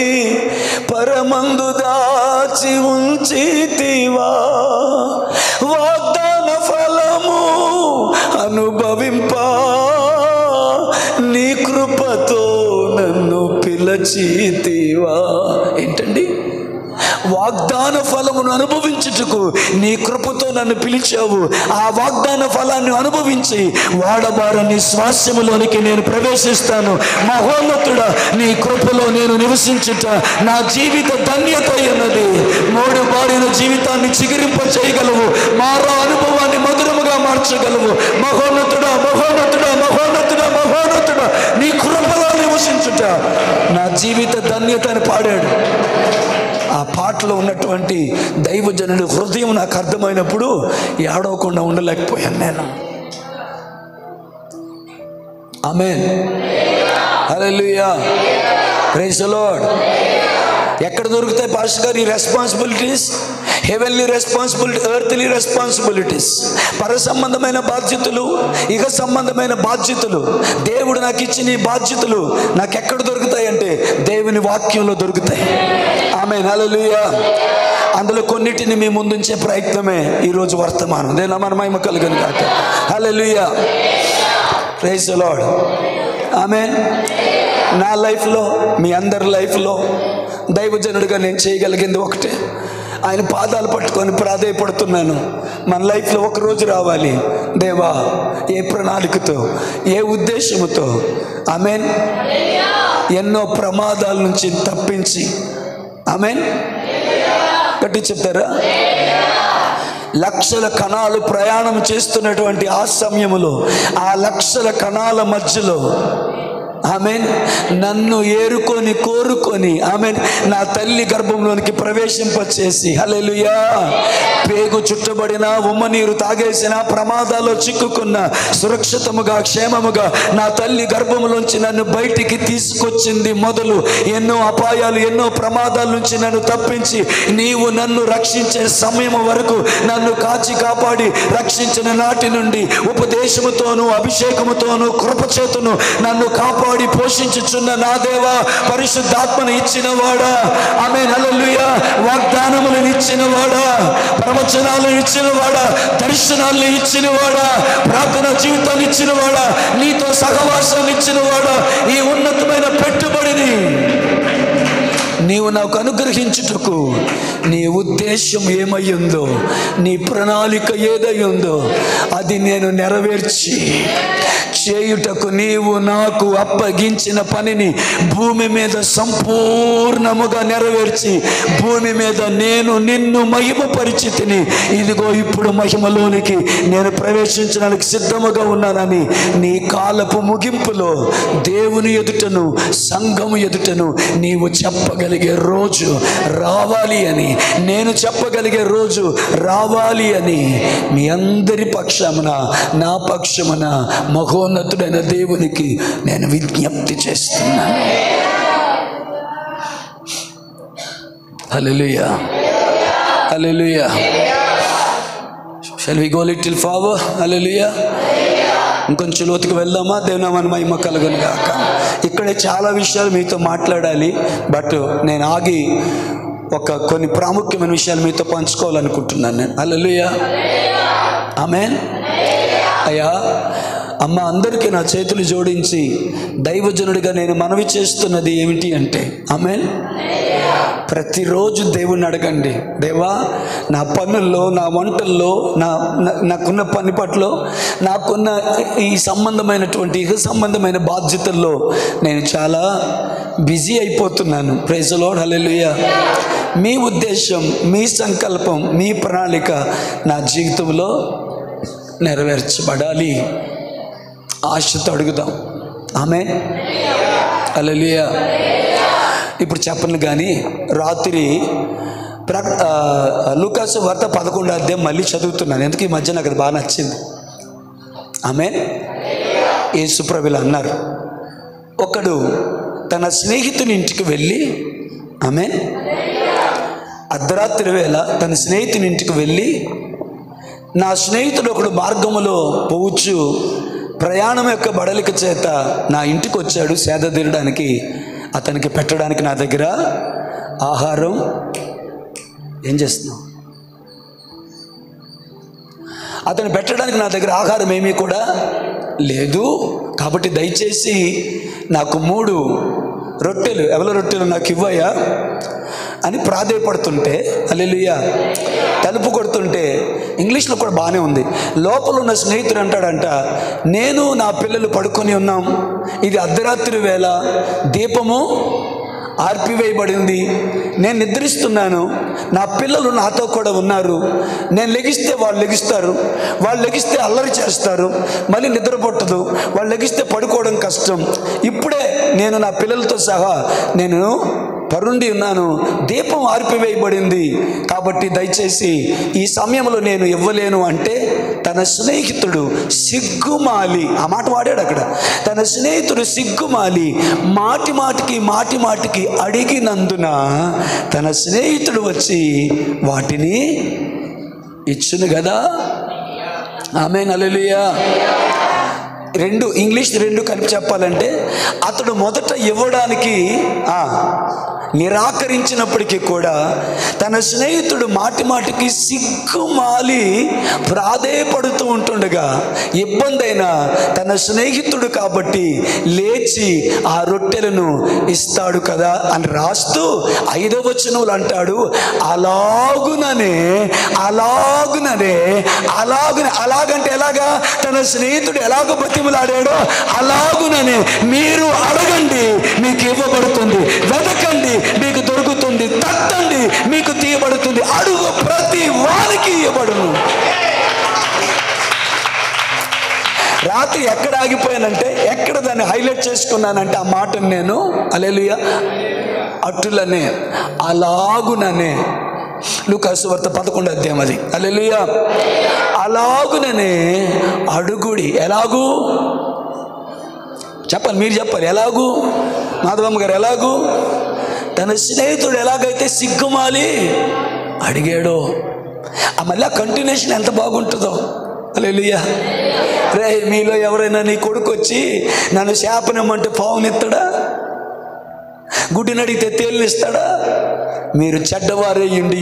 పరమందు దాచి ఉంచితివా, వాగ్దాన ఫలము అనుభవింప నీ కృపతో నన్ను పిలచితివా. ఏంటండి? వాగ్దాన ఫలమును అనుభవించుటకు నీ కృపతో నన్ను పిలిచావు. ఆ వాగ్దాన ఫలాన్ని అనుభవించి వాడబారని స్వాస్యములోనికి నేను ప్రవేశిస్తాను. మహోన్నతుడా, నీ కృపలో నేను నివసించుట నా జీవిత ధన్యత అన్నది. మూడు బారిన జీవితాన్ని చిగురింప చేయగలవు, మారో అనుభవాన్ని మధురముగా మార్చగలవు. మహోన్నతుడా, మహోన్నతుడా, మహోన్నతుడా, మహోన్నతుడా, నీ కృపలో నివసించుట నా జీవిత ధన్యత అని పాడాడు. ఆ పాటలో ఉన్నటువంటి దైవజనుడి హృదయం నాకు అర్థమైనప్పుడు ఏడవకుండా ఉండలేకపోయాను నేను. ఆమేన్, హల్లెలూయా, ప్రైజ్ ది లార్డ్. ఎక్కడ దొరుకుతాయి పాస్టర్ గారు ఈ responsibilities? Heavenly responsibility, earthly responsibilities, పర సంబంధమైన బాధ్యతలు, ఇహ సంబంధమైన బాధ్యతలు, దేవుడు నాకు ఇచ్చిన ఈ బాధ్యతలు నాకు ఎక్కడ దొరుకుతాయి అంటే దేవుని వాక్యంలో దొరుకుతాయి. ఆమేన్, హల్లెలూయా. అందులో కొన్నిటిని మీ ముందుంచే ప్రయత్నమే ఈరోజు వర్తమానం. దేవుని నామమున మహిమ కలుగును గాక. హల్లెలూయా, ప్రైజ్ ది లార్డ్. ఆమేన్. నా లైఫ్లో, మీ అందరి లైఫ్లో దైవజనుడిగా నేను చేయగలిగింది ఒకటే, ఆయన పాదాలు పట్టుకొని ప్రాధేయపడుతున్నాను. మన లైఫ్లో ఒకరోజు రావాలి, దేవా, ఏ ప్రణాళికతో, ఏ ఉద్దేశముతో, ఆమేన్, ఎన్నో ప్రమాదాల నుంచి తప్పించి, ఆమేన్, గట్టి చెప్తారా, లక్షల కణాలు ప్రయాణం చేస్తున్నటువంటి ఆ సమయములో, ఆ లక్షల కణాల మధ్యలో, ఆమేన్, నన్ను ఏరుకొని కోరుకొని, ఆమేన్, నా తల్లి గర్భంలోనికి ప్రవేశింపచేసి, హల్లెలూయా, పేగు చుట్టబడిన, ఉమ్మ నీరు తాగేసిన, ప్రమాదాల్లో చిక్కుకున్న, సురక్షితముగా, క్షేమముగా నా తల్లి గర్భంలోంచి నన్ను బయటికి తీసుకొచ్చింది మొదలు ఎన్నో అపాయాలు, ఎన్నో ప్రమాదాల నుంచి నన్ను తప్పించి నీవు నన్ను రక్షించే సమయం వరకు నన్ను కాచి కాపాడి రక్షించిన నాటి నుండి ఉపదేశముతోనూ, అభిషేకముతోనూ, కృపచేతును నన్ను కాపాడి పోషించుచున్న నా దేవా, పరిశుద్ధాత్మను ఇచ్చిన వాడా, ఆమేన్, హల్లెలూయా, వాగ్దానములను ఇచ్చిన వాడా, ప్రవచనాలను ఇచ్చిన వాడా, దర్శనాలను ఇచ్చిన వాడా, ప్రార్థన జీవితాన్ని ఇచ్చిన వాడా, నీతో సహవాసాన్ని ఇచ్చిన వాడా, ఈ ఉన్నతమైన పెట్టుబడిని నీవు నాకు అనుగ్రహించుటకు నీ ఉద్దేశం ఏమై ఉందో, నీ ప్రణాళిక ఏదై ఉందో అది నేను నెరవేర్చి చేయుటకు నీవు నాకు అప్పగించిన పనిని భూమి మీద సంపూర్ణముగా నెరవేర్చి భూమి మీద నేను నిన్ను మహిమపరిచితిని. ఇదిగో ఇప్పుడు మహిమలోనికి నేను ప్రవేశించడానికి సిద్ధముగా ఉన్నానని నీ కాలపు ముగింపులో దేవుని ఎదుటను సంఘము ఎదుటను నీవు చెప్పగలిగే రోజు రావాలి అని, నేను చెప్పగలిగే రోజు రావాలి అని మీ అందరి పక్షమున నా పక్షమున మహోన్నతుడైన దేవునికి నేను విజ్ఞప్తి చేస్తున్నాను. హల్లెలూయా, హల్లెలూయా. Shall we go little forward? హల్లెలూయా. ఇంకొంచెం లోతుకు వెళ్దామా? దేవుని మహిమ కలుగును గాక. ఇక్కడే చాలా విషయాలు మీతో మాట్లాడాలి, బట్ నేను ఆగి కొన్ని ప్రాముఖ్యమైన విషయాలు మీతో పంచుకోవాలనుకుంటున్నాను నేను. హల్లెలూయా, ఆమేన్. అయ్యా అమ్మ, అందరికీ నా చేతులు జోడించి దైవజనుడిగా నేను మనవి చేస్తున్నది ఏమిటి అంటే, ఆమేన్, ప్రతిరోజు దేవుణ్ణి అడగండి, దేవా నా పనుల్లో, నా వంటల్లో, నాకున్న పని పట్ల, నాకున్న ఈ సంబంధమైనటువంటి సంబంధమైన బాధ్యతల్లో నేను చాలా బిజీ అయిపోతున్నాను. ప్రైజ్ ది లార్డ్, హల్లెలూయా. మీ ఉద్దేశం, మీ సంకల్పం, మీ ప్రణాళిక నా జీవితంలో నెరవేర్చబడాలి. ఆశతో అడుగుదాం. ఆమేన్, హల్లెలూయా. ఇప్పుడు చెప్పను కానీ రాత్రి లూకాసు వార్త 11వ అధ్యాయం మళ్ళీ చదువుతున్నాను, ఎందుకు ఈ మధ్య నాకు అది బాగా నచ్చింది. ఆమేన్. యేసు ప్రభువులు అన్నారు, ఒకడు తన స్నేహితుని ఇంటికి వెళ్ళి, ఆమేన్, అర్ధరాత్రి వేళ తన స్నేహితుని ఇంటికి వెళ్ళి, నా స్నేహితుడు ఒకడు మార్గములో పోవచ్చు ప్రయాణం యొక్క బడలిక చేత నా ఇంటికి వచ్చాడు, సేద తీరడానికి, అతనికి పెట్టడానికి నా దగ్గర ఆహారం ఏం చేస్తున్నావు, అతను పెట్టడానికి నా దగ్గర ఆహారం ఏమీ కూడా లేదు, కాబట్టి దయచేసి నాకు 3 రొట్టెలు, ఎవల రొట్టెలు నాకు ఇవ్వయా అని ప్రాధేయపడుతుంటే, హల్లెలూయా, తలుపు కొడుతుంటే, ఇంగ్లీష్లో కూడా బాగానే ఉంది, లోపల ఉన్న స్నేహితుడు అంటాడంట, నేను నా పిల్లలు పడుకొని ఉన్నాం, ఇది అర్ధరాత్రి వేళ, దీపము ఆర్పివేయబడింది, నేను నిద్రిస్తున్నాను, నా పిల్లలు నాతో కూడా ఉన్నారు, నేను లెగిస్తే వాళ్ళు లెగిస్తారు, వాళ్ళు లెగిస్తే అల్లరి చేస్తారు, మళ్ళీ నిద్ర పట్టదు, వాళ్ళు లెగిస్తే పడుకోవడం కష్టం, ఇప్పుడే నేను నా పిల్లలతో సహా నేను పరుండి ఉన్నాను, దీపం ఆర్పివేయబడింది, కాబట్టి దయచేసి ఈ సమయంలో నేను ఇవ్వలేను అంటే, తన స్నేహితుడు సిగ్గుమాలి, ఆ మాట వాడాడు అక్కడ, తన స్నేహితుడు సిగ్గుమాలి మాటి మాటికి అడిగినందున తన స్నేహితుడు వచ్చి వాటిని ఇచ్చును కదా. ఆమేన్, హల్లెలూయా. ఇంగ్లీష్ 2 కలిపి చెప్పాలంటే, అతడు మొదట ఇవ్వడానికి నిరాకరించినప్పటికీ కూడా తన స్నేహితుడు మాటికి సిగ్గుమాలి ప్రాధేయపడుతూ ఉంటుండగా, ఇబ్బంది అయినా తన స్నేహితుడు కాబట్టి లేచి ఆ రొట్టెలను ఇస్తాడు కదా అని రాస్తూ 5వ వచనంలో అంటాడు, అలాగంటే ఎలాగా, తన స్నేహితుడు ఎలాగ బతిమలాడాడో అలాగుననే మీరు అడగండి మీకు ఇవ్వబడుతుంది, వెతకండి మీకు దొరుకుతుంది, తట్టండి మీకు తీయబడుతుంది, అడుగు ప్రతి వారికి ఇవ్వబడును. రాత్రి ఎక్కడ ఆగిపోయానంటే, ఎక్కడ దాన్ని హైలైట్ చేసుకున్నానంటే, ఆ మాటను నేను, హల్లెలూయా, అటులనే, అలాగుననే, లూకాసు వార్త 11వ అధ్యాయం అది, హల్లెలూయా, అలాగుననే అడుగుడి. ఎలాగూ చెప్పాలి, మీరు చెప్పాలి, ఎలాగూ, మాధవమ్మ గారు, ఎలాగూ తన స్నేహితుడు ఎలాగైతే సిగ్గుమాలి అడిగాడో, మళ్ళీ కంటిన్యూషన్ ఎంత బాగుంటుందో. హల్లెలూయా. రే, మీలో ఎవరైనా నీ కొడుకు వచ్చి నన్ను శాపనమ్మంటే పావునిస్తాడా? గుడ్డిని అడిగితే తేలినిస్తాడా? మీరు చెడ్డవారే ఉండి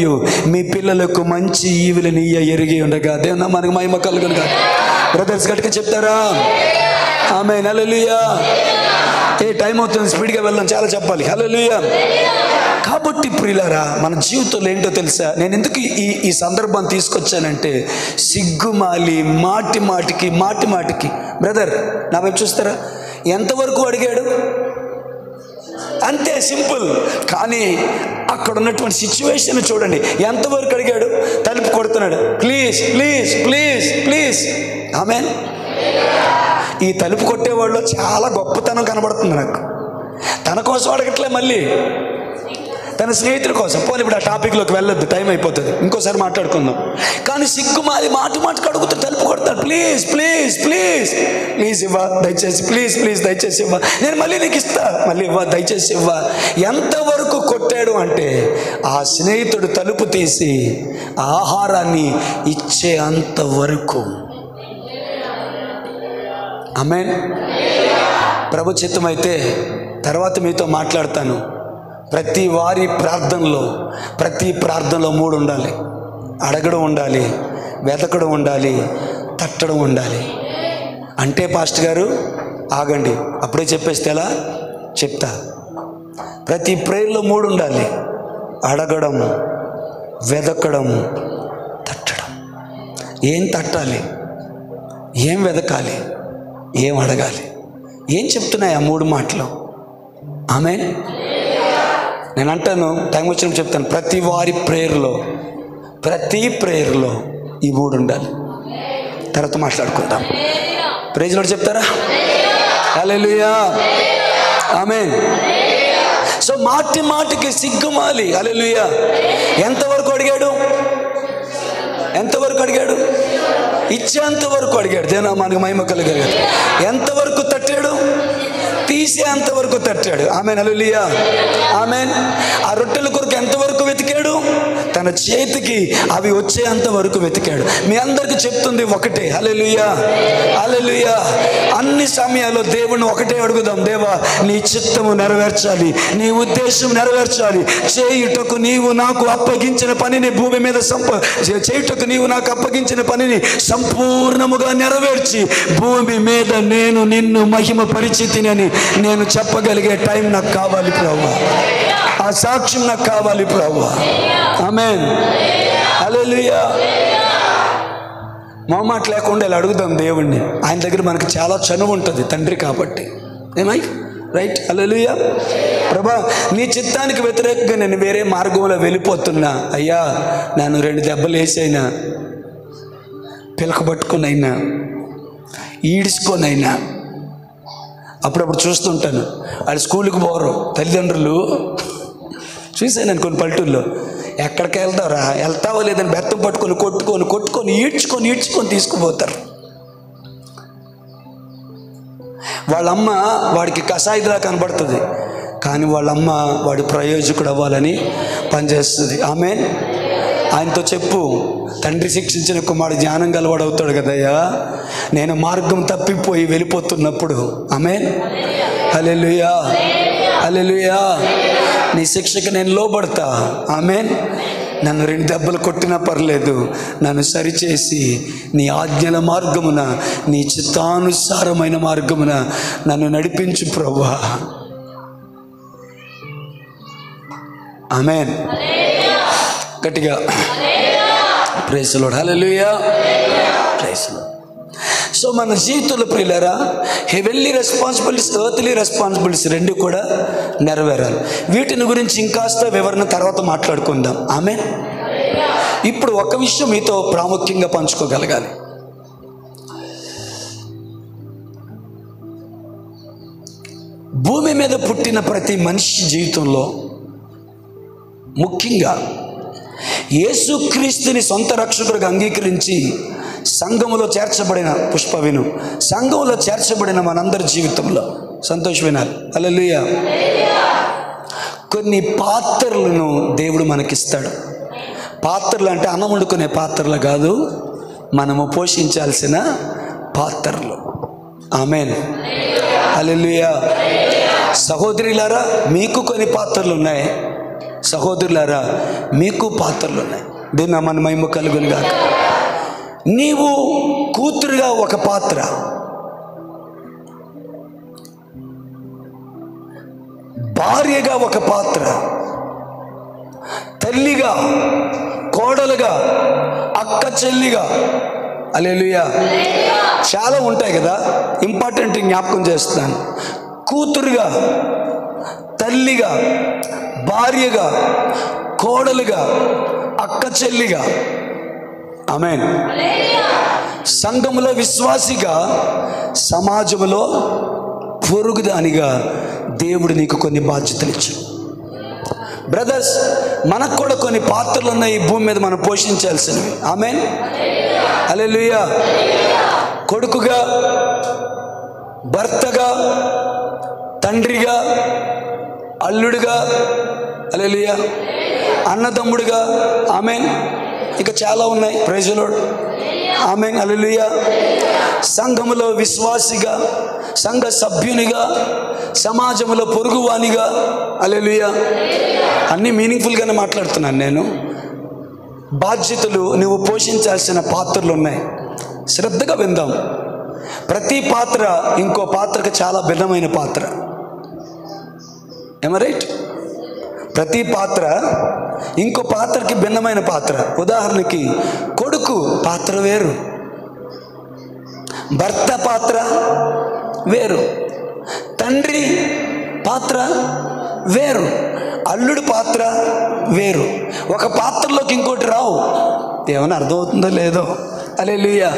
మీ పిల్లలకు మంచి ఈవులని ఎరిగి ఉండగా దేవుని మనకు మహిమ కలుగును గాక. బ్రదర్స్ గట్టిగా చెప్తారా? ఆమేన్, హల్లెలూయా. టైం అవుతుంది, స్పీడ్గా వెళ్దాం, చాలా చెప్పాలి. హల్లెలూయా. కాబట్టి ప్రియులారా, మన జీవితంలో ఏంటో తెలుసా, నేను ఎందుకు ఈ సందర్భాన్ని తీసుకొచ్చానంటే, సిగ్గుమాలి మాటి మాటికి బ్రదర్ నా వైపు చూస్తారా, ఎంతవరకు అడిగాడు అంతే, సింపుల్. కానీ అక్కడ ఉన్నటువంటి సిచ్యువేషన్ చూడండి, ఎంతవరకు అడిగాడు. తలుపు కొడుతున్నాడు, ప్లీజ్ ప్లీజ్ ప్లీజ్ ప్లీజ్. ఆమేన్. ఈ తలుపు కొట్టేవాళ్ళు చాలా గొప్పతనం కనబడుతుంది నాకు. తన కోసం అడగట్లే, మళ్ళీ తన స్నేహితుల కోసం. పోనీ ఇప్పుడు ఆ టాపిక్లోకి వెళ్ళొద్దు, టైం అయిపోతుంది, ఇంకోసారి మాట్లాడుకుందాం. కానీ సిగ్గుమాలి మాటికి అడుగుతూ తలుపు కొడతాడు, ప్లీజ్ ప్లీజ్ ప్లీజ్ ప్లీజ్ ఇవ్వ దయచేసి, ప్లీజ్ ప్లీజ్ దయచేసి ఇవ్వ, నేను మళ్ళీ నీకు ఇస్తా, మళ్ళీ ఇవ్వ దయచేసి ఇవ్వ. ఎంతవరకు కొట్టాడు అంటే, ఆ స్నేహితుడు తలుపు తీసి ఆహారాన్ని ఇచ్చే అంతవరకు. ఆమేన్. ప్రభు చిత్తమైతే తర్వాత మీతో మాట్లాడతాను. ప్రతి ప్రార్థనలో 3 ఉండాలి. అడగడం ఉండాలి, వెతకడం ఉండాలి, తట్టడం ఉండాలి. అంటే పాస్టర్ గారు ఆగండి, అప్పుడే చెప్పేస్తే ఎలా చెప్తా. ప్రతి ప్రేయర్లో 3 ఉండాలి. అడగడం, వెతకడం, తట్టడం. ఏం తట్టాలి, ఏం వెతకాలి, ఏం అడగాలి, ఏం చెప్తున్నాయి ఆ 3 మాటలు. ఆమేన్. నేను అంటాను, టైం వచ్చినప్పుడు చెప్తాను, ప్రతి ప్రేయర్లో ఈ 3 ఉండాలి. తర్వాత మాట్లాడుకుందాం. ప్రైజ్ లార్డ్ చెప్తారా? హల్లెలూయా. ఆమేన్. సో మాటికి సిగ్గుమాలి. హల్లెలూయా. ఎంతవరకు అడిగాడు? ఇచ్చేంత వరకు అడిగాడు. దేనా మనకు మహిమ కలిగాడు. ఎంతవరకు తట్టాడు? తీసేంత వరకు తట్టాడు. ఆమేన్. హల్లెలూయా. ఆమేన్. ఆ రొట్టెల కొరకు ఎంతవరకు వెతికాడు? తన చేతికి అవి వచ్చేంత వరకు వెతికాడు. మీ అందరికి చెప్తుంది ఒకటే, హల్లెలూయా హల్లెలూయా. అన్ని సమయాల్లో దేవుణ్ణి ఒకటే అడుగుదాం, దేవా నీ చిత్తము నెరవేర్చాలి, నీ ఉద్దేశం నెరవేర్చాలి. చేయుటకు నీవు నాకు అప్పగించిన పనిని భూమి మీద సంపూర్ణముగా నెరవేర్చి భూమి మీద నేను నిన్ను మహిమ పరిచితిని అని నేను చెప్పగలిగే టైం నాకు కావాలి ప్రభువా. ఆ సాక్ష్యం నాకు కావాలి ప్రభువా. ఆమేన్. హల్లెలూయా. మొహమాట లేకుండా ఇలా అడుగుదాం దేవుణ్ణి. ఆయన దగ్గర మనకు చాలా చనువు ఉంటుంది, తండ్రి కాబట్టి. ఏమై రైట్. హల్లెలూయా. ప్రభా నీ చిత్తానికి వ్యతిరేకంగా నేను వేరే మార్గంలో వెళ్ళిపోతున్నా అయ్యా, నన్ను 2 దెబ్బలు వేసైనా, పిలకబట్టుకునైనా, ఈడ్చుకొనైనా. అప్పుడప్పుడు చూస్తుంటాను, వాళ్ళు స్కూల్కి పోరు తల్లిదండ్రులు. చూసాను నేను కొన్ని పల్లెటూరులో, ఎక్కడికి వెళ్తావో లేదని బెత్తం పట్టుకొని కొట్టుకొని ఈడ్చుకొని తీసుకుపోతారు. వాళ్ళమ్మ వాడికి కషాయిలా కనబడుతుంది, కానీ వాళ్ళమ్మ వాడి ప్రయోజకుడు అవ్వాలని పనిచేస్తుంది. ఆమేన్. ఆయనతో చెప్పు, తండ్రి శిక్షించిన కుమారుడు జ్ఞానం గలవాడు అవుతాడు కదయ్యా. నేను మార్గం తప్పిపోయి వెళ్ళిపోతున్నప్పుడు. ఆమేన్. హల్లెలూయా హల్లెలూయా. నీ శిక్షకు నేను లోబడతా. ఆమేన్. నన్ను 2 దెబ్బలు కొట్టినా పర్లేదు, నన్ను సరిచేసి నీ ఆజ్ఞల మార్గమున, నీ చిత్తానుసారమైన మార్గమున నన్ను నడిపించు ప్రభువా. ఆమేన్. గట్టిగా praise the lord. Hallelujah. Praise the lord. So మన జీవితంలో ప్రియులారా, హెవెన్లీ రెస్పాన్సిబిలిటీస్, ఎర్త్లీ రెస్పాన్సిబిలిటీస్ 2 కూడా నెరవేరాలి. వీటిని గురించి ఇంకాస్త వివరణ తర్వాత మాట్లాడుకుందాం. ఆమేన్. ఇప్పుడు ఒక విషయం మీతో ప్రాముఖ్యంగా పంచుకోగలగాలి. భూమి మీద పుట్టిన ప్రతి మనిషి జీవితంలో ముఖ్యంగా యేసుక్రీస్తుని సొంత రక్షకుడిగా అంగీకరించి సంఘములో చేర్చబడిన సంఘంలో చేర్చబడిన మనందరి జీవితంలో సంతోషం వినాలి. హల్లెలూయా. కొన్ని పాత్రలను దేవుడు మనకిస్తాడు. పాత్రలు అంటే అన్నం వండుకునే పాత్రలు కాదు, మనము పోషించాల్సిన పాత్రలు. ఆమేన్. హల్లెలూయా. సహోదరులారా, మీకు కొన్ని పాత్రలు ఉన్నాయి. సహోదరులారా, మీకు పాత్రలు ఉన్నాయి. దీన్ని మన మహిమ కలుగును గాక. నీవు కూతురుగా ఒక పాత్ర, భార్యగా ఒక పాత్ర, తల్లిగా, కోడలుగా, అక్క చెల్లిగా. హల్లెలూయా. చాలా ఉంటాయి కదా, ఇంపార్టెంట్ జ్ఞాపకం చేస్తున్నాను. కూతురుగా, తల్లిగా, భార్యగా, కోడలుగా, అక్క చెల్లిగా. ఆమేన్. సంఘములో విశ్వాసిగా, సమాజంలో పొరుగుదానిగా దేవుడు నీకు కొన్ని బాధ్యతలు ఇచ్చాడు. బ్రదర్స్, మనకు కూడా కొన్ని పాత్రలు ఉన్నాయి ఈ భూమి మీద మనం పోషించాల్సినవి. ఆమేన్. హల్లెలూయా. కొడుకుగా, భర్తగా, తండ్రిగా, అల్లుడుగా, హల్లెలూయా, అన్నదమ్ముడుగా. ఆమేన్. ఇంకా చాలా ఉన్నాయి. Praise the Lord. ఆమేన్. హల్లెలూయా. సంఘములో విశ్వాసిగా, సంఘ సభ్యునిగా, సమాజంలో పొరుగువానిగా. హల్లెలూయా. అన్నీ మీనింగ్ఫుల్గానే మాట్లాడుతున్నాను నేను. బాధ్యతలు, నువ్వు పోషించాల్సిన పాత్రలు ఉన్నాయి. శ్రద్ధగా విందాం. ప్రతి పాత్ర ఇంకో పాత్రకు చాలా భిన్నమైన పాత్ర. ఏమ రైట్? ప్రతి పాత్ర ఇంకో పాత్రకి భిన్నమైన పాత్ర. ఉదాహరణకి కొడుకు పాత్ర వేరు, భర్త పాత్ర వేరు, తండ్రి పాత్ర వేరు, అల్లుడు పాత్ర వేరు. ఒక పాత్రలోకి ఇంకోటి రావు. ఏమైనా అర్థమవుతుందో లేదో? హల్లెలూయా.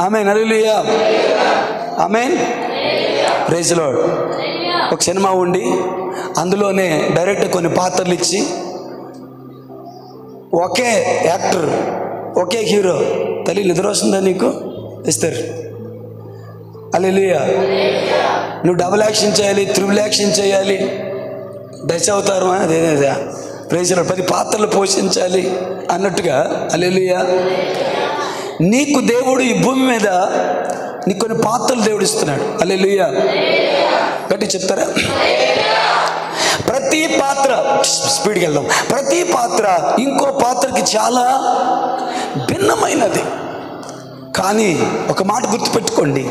ఆమేన్. హల్లెలూయా. ఆమేన్. Praise the Lord. ఒక సినిమా ఉండి అందులోనే డైరెక్టర్ కొన్ని పాత్రలు ఇచ్చి ఒకే యాక్టర్, ఒకే హీరో. తల్లి నిద్ర వస్తుందా నీకు? ఇస్తారు. హల్లెలూయా. నువ్వు డబుల్ యాక్షన్ చేయాలి, త్రిబుల్ యాక్షన్ చేయాలి, దశావతారం, అదేదా ప్రైజ్ ది లార్డ్. 10 పాత్రలు పోషించాలి అన్నట్టుగా. హల్లెలూయా. నీకు దేవుడు ఈ భూమి మీద నీకు కొన్ని పాత్రలు దేవుడు ఇస్తున్నాడు. హల్లెలూయా. గట్టి చెప్తారా? ప్రతి పాత్ర, స్పీడ్కి వెళ్దాం, ప్రతి పాత్ర ఇంకో పాత్రకి చాలా భిన్నమైనది. కానీ ఒక మాట గుర్తుపెట్టుకోండి,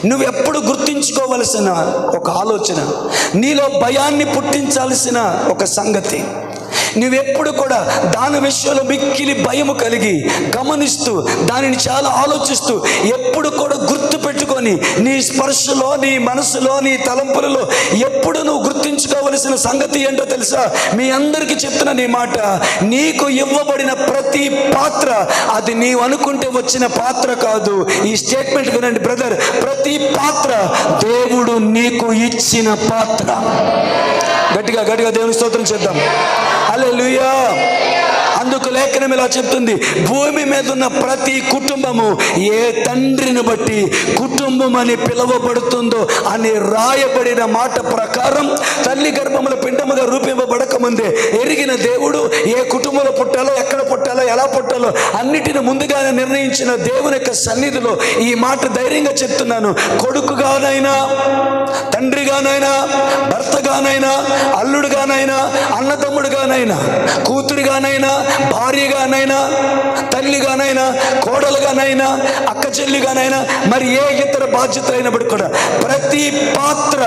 నువ్వెప్పుడు గుర్తించుకోవలసిన ఒక ఆలోచన, నీలో భయాన్ని పుట్టించాల్సిన ఒక సంగతి, నువ్వెప్పుడు కూడా దాని విషయంలో మిక్కిలి భయము కలిగి గమనిస్తూ దానిని చాలా ఆలోచిస్తూ ఎప్పుడు కూడా గుర్తు పెట్టుకొని నీ స్పర్శలో, నీ మనసులో, నీ తలంపులలో ఎప్పుడు నువ్వు గుర్తించుకోవలసిన సంగతి ఏంటో తెలుసా? మీ అందరికీ చెప్తున్న నీ మాట, నీకు ఇవ్వబడిన ప్రతి పాత్ర అది నీవు అనుకుంటే వచ్చిన పాత్ర కాదు. ఈ స్టేట్మెంట్ వినండి బ్రదర్, ప్రతి పాత్ర దేవుడు నీకు ఇచ్చిన పాత్ర. గట్టిగా గట్టిగా దేవుని స్తోత్రం చేద్దాం. హల్లెలూయా. అందుకు లేఖనం ఇలా చెప్తుంది, భూమి మీద ఉన్న ప్రతి కుటుంబము ఏ తండ్రిని బట్టి కుటుంబం అని పిలువబడుతుందో అని రాయబడిన మాట ప్రకారం తల్లి గర్భముల పిండముగా రూపింపబడక ముందే ఎరిగిన దేవుడు ఏ కుటుంబంలో పుట్టాలో, ఎక్కడ పుట్టాలో, ఎలా పుట్టాలో అన్నిటిని ముందుగానే నిర్ణయించిన దేవుని యొక్క సన్నిధిలో ఈ మాట ధైర్యంగా చెప్తున్నాను. కొడుకుగానైనా, తండ్రిగానైనా, భర్తగానైనా, అల్లుడుగానైనా, అన్నదమ్ముడుగానైనా, కూతురుగానైనా, భార్యగానైనా, తల్లిగానైనా, కోడలుగానైనా, అక్క చెల్లిగానైనా, మరి ఏ ఇతర బాధ్యత అయినప్పుడు కూడా ప్రతి పాత్ర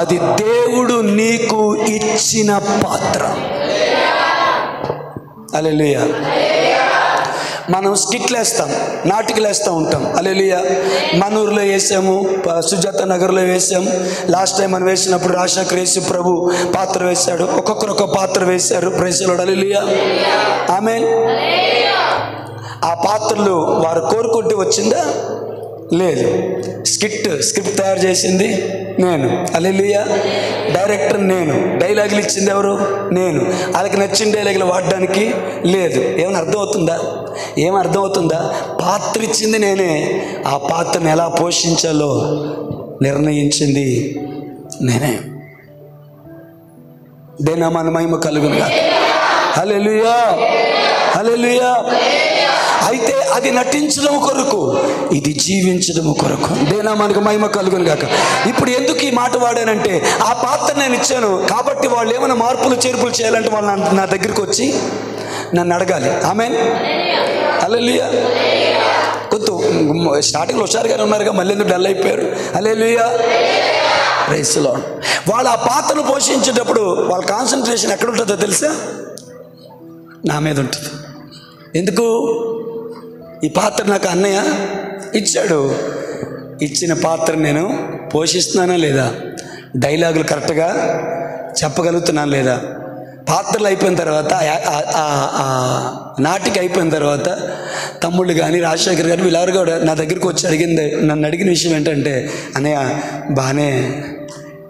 అది దేవుడు నీకు ఇచ్చిన పాత్ర. హల్లెలూయా. మనం స్కిట్లు వేస్తాం, నాటికలు వేస్తూ ఉంటాం. హల్లెలూయా. మన ఊరిలో వేసాము, సుజాత నగర్లో వేసాము. లాస్ట్ టైం మనం వేసినప్పుడు రాజశేఖర్ యేసు ప్రభు పాత్ర వేశాడు. ఒక్కొక్కరు ఒక పాత్ర వేశారు. Praise the lord. హల్లెలూయా. ఆమేన్. ఆ పాత్రలు వారు కోరుకుంటే వచ్చిందా? లేదు. స్క్రిప్ట్ తయారు చేసింది నేను. హల్లెలూయా. డైరెక్టర్ నేను. డైలాగులు ఇచ్చింది ఎవరు? నేను. వాళ్ళకి నచ్చిన డైలాగులు వాడడానికి లేదు. ఏమైనా అర్థమవుతుందా? ఏమి అర్థమవుతుందా? పాత్ర ఇచ్చింది నేనే, ఆ పాత్రను ఎలా పోషించాలో నిర్ణయించింది నేనే. దేనా మన మహిమ కలుగునుగా. హల్లెలూయా. హల్లెలూయా. అయితే అది నటించడం కొరకు, ఇది జీవించడం కొరకు. దేనా మనకు మహిమ కలుగును గాక. ఇప్పుడు ఎందుకు ఈ మాట వాడానంటే, ఆ పాత్ర నేను ఇచ్చాను కాబట్టి వాళ్ళు ఏమైనా మార్పులు చేర్పులు చేయాలంటే వాళ్ళు నా దగ్గరికి వచ్చి నన్ను అడగాలి. ఆమేన్. హల్లెలూయా. కొంత స్టార్టింగ్లో హుషారుగానే ఉన్నారుగా, మళ్ళీ ఎందుకు డల్ అయిపోయారు? హల్లెలూయా. Praise the Lord. వాళ్ళు ఆ పాత్రను పోషించేటప్పుడు వాళ్ళ కాన్సన్ట్రేషన్ ఎక్కడ ఉంటుందో తెలుసా? నా మీద ఉంటుంది. ఎందుకు? ఈ పాత్ర నాకు అన్నయ్య ఇచ్చాడు, ఇచ్చిన పాత్ర నేను పోషిస్తున్నానా లేదా? డైలాగులు కరెక్ట్గా చెప్పగలుగుతున్నాను లేదా? పాత్రలు అయిపోయిన తర్వాత, నాటికి అయిపోయిన తర్వాత తమ్ముళ్ళు కానీ రాజశేఖర్ గారు వీళ్ళెవరు కూడా నా దగ్గరికి వచ్చి నన్ను అడిగిన విషయం ఏంటంటే, అన్నయ్య బాగానే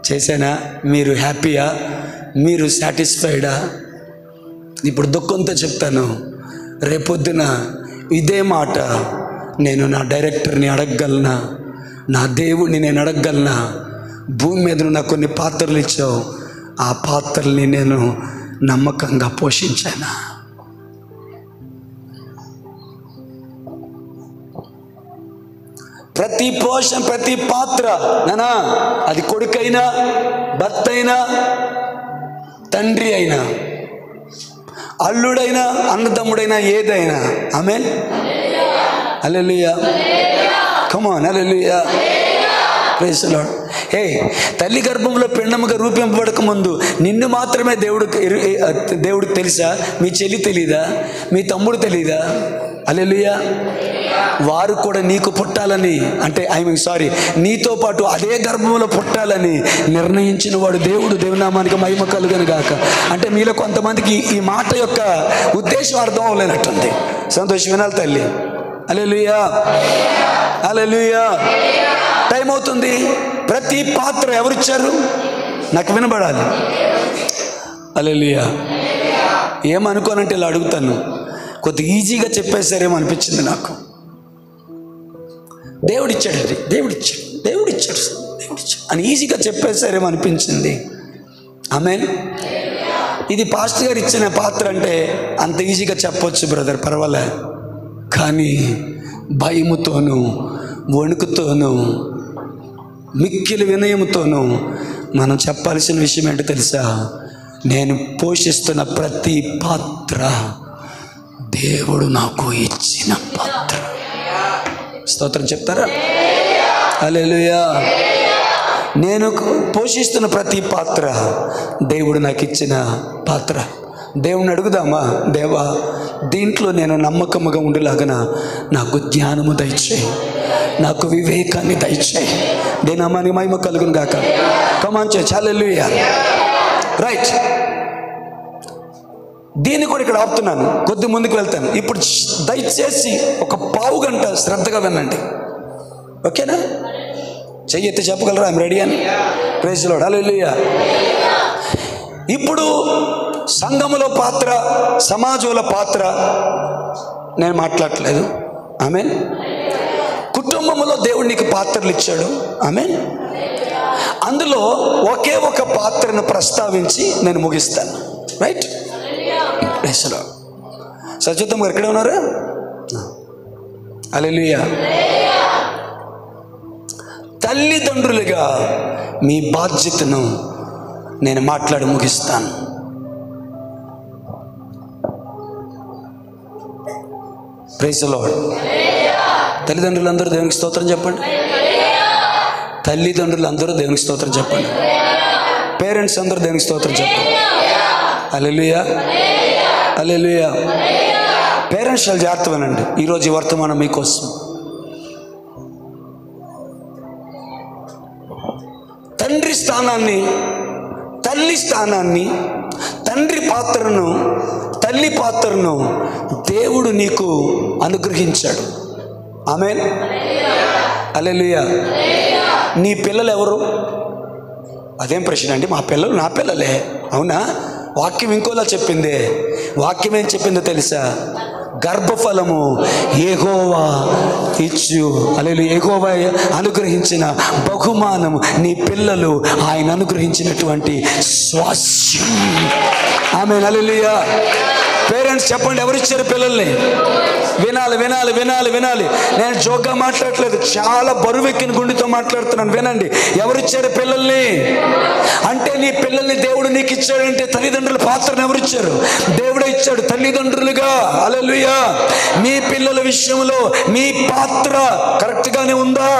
చేశానా, మీరు హ్యాపీయా, మీరు సాటిస్ఫైడా? ఇప్పుడు దుఃఖంతో చెప్తాను, రేపొద్దున ఇదే మాట నేను నా డైరెక్టర్ని అడగగలనా, నా దేవుడిని నేను అడగగలనా? భూమి మీద నాకు కొన్ని పాత్రలు ఇచ్చావు, ఆ పాత్రల్ని నేను నమ్మకంగా పోషించానా? ప్రతి పాత్ర నానా, అది కొడుకైనా, భర్త అయినా, తండ్రి అయినా, అల్లుడైనా, అన్నదమ్ముడైనా, ఏదైనా. ఆమేన్. హల్లెలూయా. Come on. హల్లెలూయా. Praise the Lord. హే, తల్లి గర్భంలో పిండముగా రూపింపబడక ముందు నిన్ను మాత్రమే దేవుడికి తెలుసా? మీ చెల్లి తెలీదా? మీ తమ్ముడు తెలీదా? హల్లెలూయా. వారు కూడా నీకు పుట్టాలని, అంటే నీతో పాటు అదే గర్భంలో పుట్టాలని నిర్ణయించిన వాడు దేవుడు. దేవునామానికి మహిమ కలుగును గాక. అంటే మీలో కొంతమందికి ఈ మాట యొక్క ఉద్దేశం అర్థం అవ్వలేనట్టుంది. సంతోషం, వినాలి తల్లి. హల్లెలూయా. హల్లెలూయా. టైం అవుతుంది. ప్రతి పాత్ర ఎవరిచ్చారు? నాకు వినబడాలి. హల్లెలూయా. ఏమనుకోనంటే ఇలా అడుగుతాను, కొద్దిగా ఈజీగా చెప్పేశారేమో అనిపించింది నాకు. దేవుడిచ్చాడు అని ఈజీగా చెప్పేశారేమో అనిపించింది. ఆమేన్. ఇది పాస్టర్ గారు ఇచ్చిన పాత్ర అంటే అంత ఈజీగా చెప్పొచ్చు బ్రదర్, పర్వాలే. కానీ భయముతోనూ, వణుకుతోనూ, మిక్కిలి వినయముతోనూ మనం చెప్పాల్సిన విషయం ఏంటో తెలుసా? నేను పోషిస్తున్న ప్రతి పాత్ర దేవుడు నాకు ఇచ్చిన పాత్ర. స్తోత్రం చెప్తారా? హల్లెలూయా. నేను పోషిస్తున్న ప్రతి పాత్ర దేవుడు నాకు ఇచ్చిన పాత్ర. దేవుని అడుగుదామా? దేవా, దీంట్లో నేను నమ్మకముగా ఉండేలాగన నాకు జ్ఞానము దయచేయి, నాకు వివేకాన్ని దయచేయి. దేని నామానికి మహిమ కలుగును గాక. కమాన్ చర్చ్. హల్లెలూయా. రైట్. దీన్ని కూడా ఇక్కడ ఆపుతున్నాను, కొద్ది ముందుకు వెళ్తాను. ఇప్పుడు దయచేసి ఒక పావు గంట శ్రద్ధగా వినండి, ఓకేనా? చెయ్యి ఎత్తి చెప్పగలరా? ఐఎమ్ రెడీ అని. Praise the lord. హల్లెలూయా. ఇప్పుడు సంఘములో పాత్ర, సమాజంలో పాత్ర నేను మాట్లాడట్లేదు. ఆమేన్. కుటుంబంలో దేవుడు నీకు పాత్రలు ఇచ్చాడు. ఆమేన్. అందులో ఒకే ఒక పాత్రను ప్రస్తావించి నేను ముగిస్తాను. రైట్. సత్యత్వం గారు ఎక్కడ ఉన్నారు? హల్లెలూయా. తల్లిదండ్రులుగా మీ బాధ్యతను నేను మాట్లాడి ముగిస్తాను. Praise the lord. తల్లిదండ్రులందరూ దేవునికి స్తోత్రం చెప్పండి. తల్లిదండ్రులందరూ దేవునికి స్తోత్రం చెప్పండి. పేరెంట్స్ అందరూ దేవునికి స్తోత్రం చెప్పండి. హల్లెలూయా. హల్లెలూయా. పేరెంట్స్ చాలా జాగ్రత్త వినండి. ఈరోజు ఈ వర్తమానం మీకోసం. తండ్రి స్థానాన్ని, తల్లి స్థానాన్ని, తండ్రి పాత్రను, తల్లి పాత్రను దేవుడు నీకు అనుగ్రహించాడు. ఆమేన్. హల్లెలూయా. నీ పిల్లలు ఎవరు? అదేం ప్రశ్న అండి? మా పిల్లలు నా పిల్లలే. అవునా? వాక్యం ఇంకోలా చెప్పిందే. వాక్యం ఏం చెప్పిందో తెలుసా? గర్భఫలము యెహోవా ఇచ్చు. హల్లెలూయా. యెహోవా అనుగ్రహించిన బహుమానము నీ పిల్లలు, ఆయన అనుగ్రహించినటువంటి స్వాస్యం. ఆమేన్. హల్లెలూయా. పేరెంట్స్ చెప్పండి, ఎవరిచ్చారు పిల్లల్ని? వినాలి, వినాలి, వినాలి, వినాలి. నేను జోక్గా మాట్లాడట్లేదు, చాలా బరువెక్కిన గుండెతో మాట్లాడుతున్నాను. వినండి. ఎవరిచ్చారు పిల్లల్ని? అంటే నీ పిల్లల్ని దేవుడు నీకు ఇచ్చాడంటే తల్లిదండ్రుల పాత్రను ఎవరిచ్చారు? దేవుడే ఇచ్చాడు. తల్లిదండ్రులుగా హల్లెలూయా మీ పిల్లల విషయంలో మీ పాత్ర కరెక్ట్గానే ఉందా?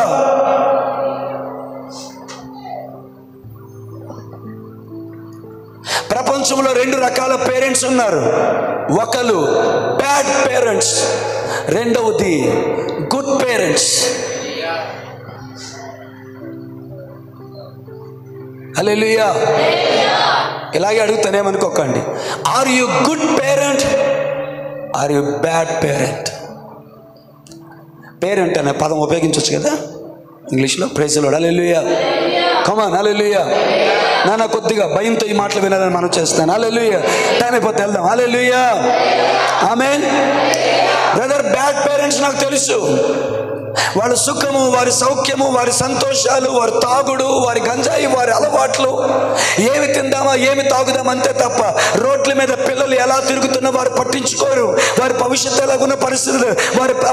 ప్రపంచంలో 2 రకాల పేరెంట్స్ ఉన్నారు. ఒకరు బ్యాడ్ పేరెంట్స్, రెండవది గుడ్ పేరెంట్స్. హల్లెలూయా. ఇలాగే అడుగుతానేమనుకోకండి, are you good parent, are you bad parent? Parent అనే పదం ఉపయోగించవచ్చు కదా ఇంగ్లీష్లో. Praise the lord. హల్లెలూయా. Come on. హల్లెలూయా. నాన్న కొద్దిగా భయంతో ఈ మాటలు వినాలని మనం చేస్తాను. హల్లెలూయా. టైం అయిపోతే వెళ్దాం. హల్లెలూయా. ఆమేన్. బ్రదర్, బ్యాడ్ పేరెంట్స్ నాకు తెలుసు. వాళ్ళ సుఖము, వారి సౌఖ్యము, వారి సంతోషాలు, వారి తాగుడు, వారి గంజాయి, వారి అలవాట్లు, ఏమి తిందామా ఏమి తాగుదామా అంతే తప్ప రోడ్ల మీద పిల్లలు ఎలా తిరుగుతున్నా వారు పట్టించుకోరు. వారి భవిష్యత్తు ఎలాగున్న పరిస్థితులు,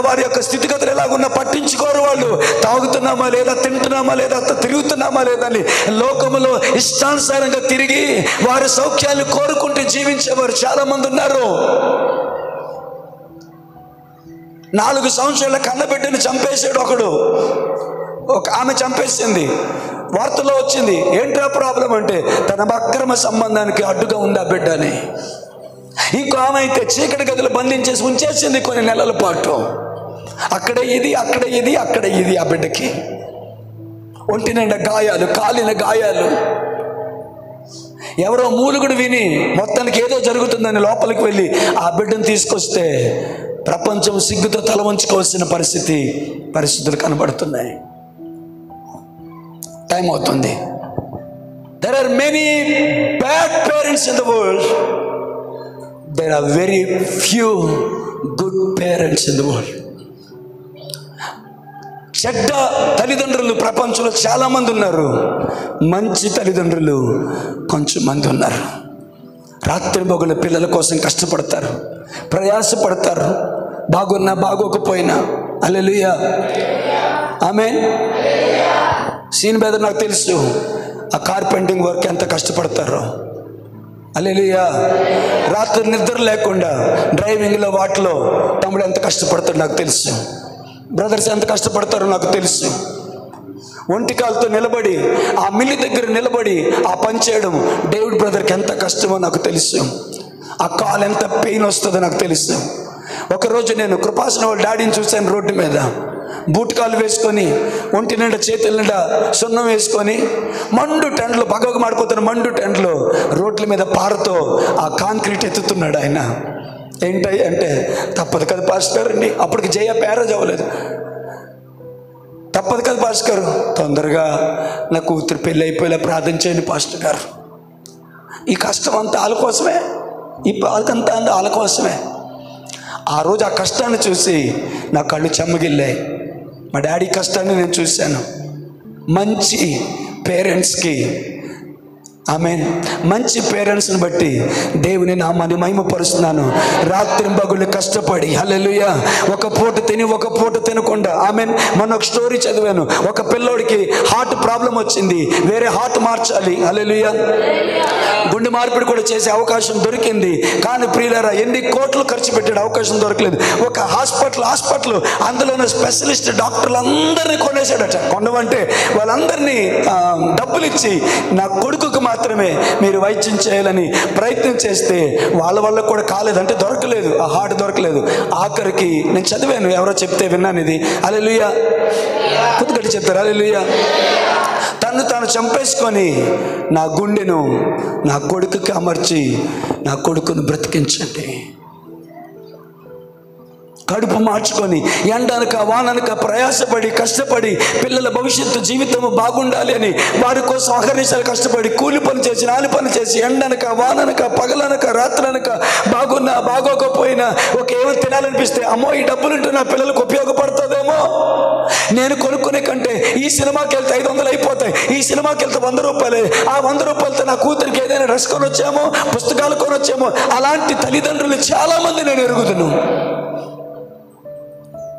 వారి యొక్క స్థితిగతులు ఎలాగున్నా పట్టించుకోరు. వాళ్ళు తాగుతున్నామా లేదా, తింటున్నామా లేదా, తిరుగుతున్నామా లేదని లోకములో ఇష్టానుసారంగా తిరిగి వారి సౌఖ్యాన్ని కోరుకుంటూ జీవించేవారు చాలా మంది ఉన్నారు. 4 సంవత్సరాల కన్నబిడ్డని చంపేశాడు ఒకడు. ఒక ఆమె చంపేసింది. వార్తలో వచ్చింది. ఏంట్రా ప్రాబ్లం అంటే తన అక్రమ సంబంధానికి అడ్డుగా ఉంది ఆ బిడ్డ అని. ఇంకో ఆమె అయితే చీకటి గదిలో బంధించేసి ఉంచేసింది కొన్ని నెలల పాటు. అక్కడే ఇది, అక్కడే ఇది, అక్కడే ఇది. ఆ బిడ్డకి ఒంటి నిండా గాయాలు, కాలిన గాయాలు. ఎవరో మూలుగుడు విని మొత్తానికి ఏదో జరుగుతుందని లోపలికి వెళ్ళి ఆ బిడ్డను తీసుకొస్తే ప్రపంచం సిగ్గుతో తల వంచుకోవాల్సిన పరిస్థితులు కనబడుతున్నాయి. టైం అవుతుంది. There are many bad parents in the world. There are very few good parents in the world. చెడ్డ తల్లిదండ్రులు ప్రపంచంలో చాలా మంది ఉన్నారు. మంచి తల్లిదండ్రులు కొంచెం మంది ఉన్నారు. రాత్రి పగలు పిల్లల కోసం కష్టపడతారు, ప్రయాసపడతారు, బాగున్నా బాగోకపోయినా. హల్లెలూయా. ఆమేన్. సీన్ మీద నాకు తెలుసు ఆ కార్పెంటింగ్ వర్క్ ఎంత కష్టపడతారో. హల్లెలూయా. రాత్రి నిద్ర లేకుండా డ్రైవింగ్లో వాటిలో తమ్ముడు ఎంత కష్టపడతాడు నాకు తెలుసు. బ్రదర్స్ ఎంత కష్టపడతారో నాకు తెలుసు. ఒంటికాలతో నిలబడి ఆ మిల్లి దగ్గర నిలబడి ఆ పని చేయడం డేవిడ్ బ్రదర్కి ఎంత కష్టమో నాకు తెలుసు. ఆ కాలు ఎంత పెయిన్ వస్తుందో నాకు తెలుసు. ఒకరోజు నేను కృపాసన వాళ్ళ డాడీని చూశాను. రోడ్డు మీద బూట్ కాలు వేసుకొని, ఒంటి నిండా చేతుల నిండా సున్నం వేసుకొని, మండు టెంట్లో పగకు మాడిపోతున్న మండు టెంట్లో రోడ్ల మీద పారతో ఆ కాంక్రీట్ ఎత్తుతున్నాడు ఆయన. ఏంటయ్యి అంటే, తప్పదు కదా పాస్టర్ అండి. అప్పటికి జయ పేరేజ్ అవ్వలేదు. తప్పదు కదా పాస్టర్ గారు, తొందరగా నా కూతురు పెళ్ళి అయిపోయేలా ప్రార్థన చేయండి పాస్టర్ గారు. ఈ కష్టం అంతా వాళ్ళ కోసమే, ఈ బాధంతా వాళ్ళ కోసమే. ఆ రోజు ఆ కష్టాన్ని చూసి నా కళ్ళు చెమ్మగిల్లాయి. మా డాడీ కష్టాన్ని నేను చూశాను. మంచి పేరెంట్స్కి, ఆమేన్, మంచి పేరెంట్స్ని బట్టి దేవుని నామాన్ని మహిమపరుస్తున్నాను. రాత్రి పగలు కష్టపడి, హల్లెలూయా, ఒక పూట తిని ఒక పూట తినకుండా. ఆమేన్. మొన్న ఒక స్టోరీ చదివాను. ఒక పిల్లోడికి హార్ట్ ప్రాబ్లం వచ్చింది, వేరే హార్ట్ మార్చాలి. హల్లెలూయా. గుండె మార్పిడి కూడా చేసే అవకాశం దొరికింది. కానీ ప్రియులారా, ఎన్ని కోట్లు ఖర్చు పెట్టాడు, అవకాశం దొరకలేదు. ఒక హాస్పిటల్ అందులోనే స్పెషలిస్ట్ డాక్టర్లు అందరినీ కొనేసాడట. కొనవంటే వాళ్ళందరినీ డబ్బులు ఇచ్చి నా కొడుకుకు మాత్రమే మీరు వైద్యం చేయాలని ప్రయత్నం చేస్తే వాళ్ళ వల్ల కూడా కాలేదు. అంటే దొరకలేదు, ఆ హార్ట్ దొరకలేదు. ఆఖరికి నేను చదివాను, ఎవరో చెప్తే విన్నాను ఇది. హల్లెలూయా. కొద్దిగట్టి చెప్తారు. హల్లెలూయా. తను తాను చంపేసుకొని నా గుండెను నా కొడుకుకి అమర్చి నా కొడుకును బ్రతికించండి. కడుపు మార్చుకొని ఎండనక వాననక ప్రయాసపడి కష్టపడి పిల్లల భవిష్యత్తు జీవితము బాగుండాలి అని వారి కోసం అహర్నిశలు కష్టపడి కూలి పని చేసి, నాలి పని చేసి, ఎండనక వాననక పగలనక రాత్రనక, బాగున్నా బాగోకపోయినా ఒక ఏమో తినాలనిపిస్తే, అమ్మో ఈ డబ్బులుంటే నా పిల్లలకు ఉపయోగపడుతుందేమో, నేను కొనుక్కునే కంటే ఈ సినిమాకి వెళ్తే 500 అయిపోతాయి, ఈ సినిమాకి వెళ్తే 100 రూపాయలే, ఆ 100 రూపాయలతో నా కూతురికి ఏదైనా డ్రెస్ కొనొచ్చామో, పుస్తకాలు కొనొచ్చామో, అలాంటి తల్లిదండ్రులు చాలా మంది నేను ఎరుగుతున్నాను.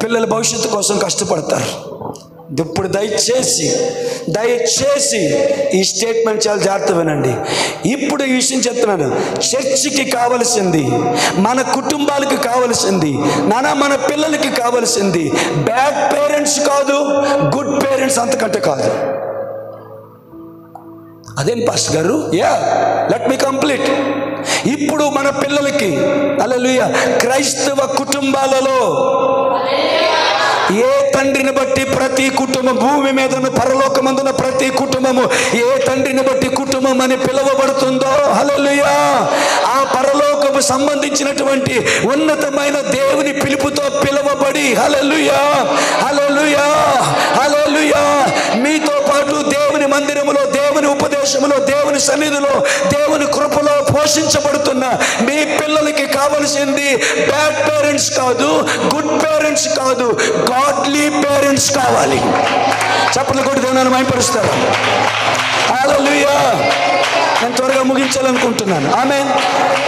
పిల్లల భవిష్యత్తు కోసం కష్టపడతారు. ఇప్పుడు దయచేసి ఈ స్టేట్మెంట్ చాలా జాగ్రత్త వినండి. ఇప్పుడు ఈ విషయం చెప్తున్నాను. చర్చికి కావలసింది, మన కుటుంబాలకు కావలసింది, మన పిల్లలకి కావలసింది బ్యాడ్ పేరెంట్స్ కాదు, గుడ్ పేరెంట్స్ అంతకంటే కాదు. అదేం పాస్టర్ గారు? Let me complete. ఇప్పుడు మన పిల్లలకి హల్లెలూయా క్రైస్తవ కుటుంబాలలో ఏ తండ్రిని బట్టి ప్రతి కుటుంబం, భూమి మీద ఉన్న పరలోకమందున ప్రతి కుటుంబము ఏ తండ్రిని బట్టి కుటుంబం అని పిలువబడుతుందో హల్లెలూయా, ఆ పరలోకము సంబంధించినటువంటి ఉన్నతమైన దేవుని పిలుపుతో పిలువబడి హల్లెలూయా హల్లెలూయా హల్లెలూయా మీతో పాటు దేవుని మందిరములో, దేవుని ఉపదేశములో, దేవుని సన్నిధిలో, దేవుని కృపలో పోషించబడుతున్న మీ పిల్లలకి కావలసింది బ్యాడ్ పేరెంట్స్ కాదు, గుడ్ పేరెంట్స్ కాదు, గాడ్లీ పేరెంట్స్ కావాలి. చప్పట్లు కొట్టి దేవుని మహిమపరుస్తారు. హల్లెలూయా. నేను త్వరగా ముగించాలనుకుంటున్నాను. ఆమేన్.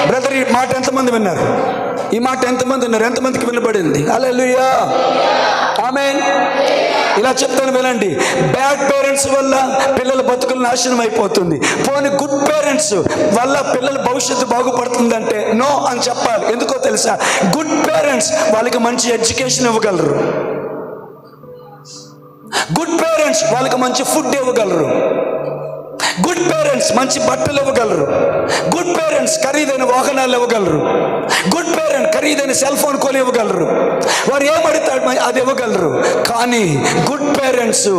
బ్రదర్, ఈ మాట ఎంతమంది విన్నారు? ఈ మాట ఎంతమంది విన్నారు? ఎంతమందికి వినబడింది? హల్లెలూయా. ఆమేన్. ఇలా చెప్తాను వినండి. బ్యాడ్ పేరెంట్స్ వల్ల పిల్లల బతుకులు నాశనం అయిపోతుంది. పోనీ గుడ్ పేరెంట్స్ వల్ల పిల్లల భవిష్యత్తు బాగుపడుతుందంటే నో అని చెప్పాలి. ఎందుకో తెలుసా? గుడ్ పేరెంట్స్ వాళ్ళకి మంచి ఎడ్యుకేషన్ ఇవ్వగలరు. గుడ్ పేరెంట్స్ వాళ్ళకి మంచి ఫుడ్ ఇవ్వగలరు. గుడ్ పేరెంట్స్ మంచి బట్టలు ఇవ్వగలరు. గుడ్ పేరెంట్స్ ఖరీదైన వాహనాలు ఇవ్వగలరు. గుడ్ పేరెంట్ ఖరీదైన సెల్ ఫోన్ కొని ఇవ్వగలరు. వారు ఏమడితాడు అది ఇవ్వగలరు. కానీ గుడ్ పేరెంట్స్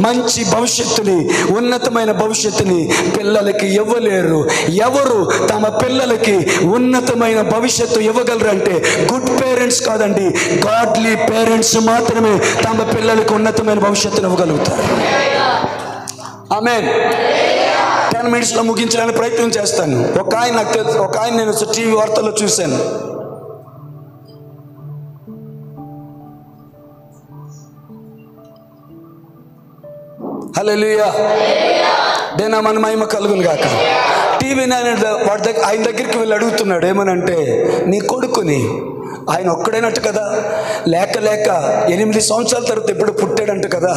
మంచి భవిష్యత్తుని, ఉన్నతమైన భవిష్యత్తుని పిల్లలకి ఇవ్వలేరు. ఎవరు తమ పిల్లలకి ఉన్నతమైన భవిష్యత్తు ఇవ్వగలరు అంటే గుడ్ పేరెంట్స్ కాదండి, గాడ్లీ పేరెంట్స్ మాత్రమే తమ పిల్లలకి ఉన్నతమైన భవిష్యత్తుని ఇవ్వగలుగుతారు. ఆమేన్. 10 minutesలో ముగించడానికి ప్రయత్నం చేస్తాను. ఒక ఆయన నాకు తెలుసు, ఒక ఆయన నేను టీవీ వార్తల్లో చూశాను. హల్లెలూయా. దేనా మన మహిమ కలుగును గాక. టీవీ ఆయన దగ్గరికి వెళ్ళి అడుగుతున్నాడు ఏమనంటే, నీ కొడుకుని, ఆయన ఒక్కడైనట్టు కదా, లేక 8 సంవత్సరాల తర్వాత ఎప్పుడు పుట్టాడంట కదా,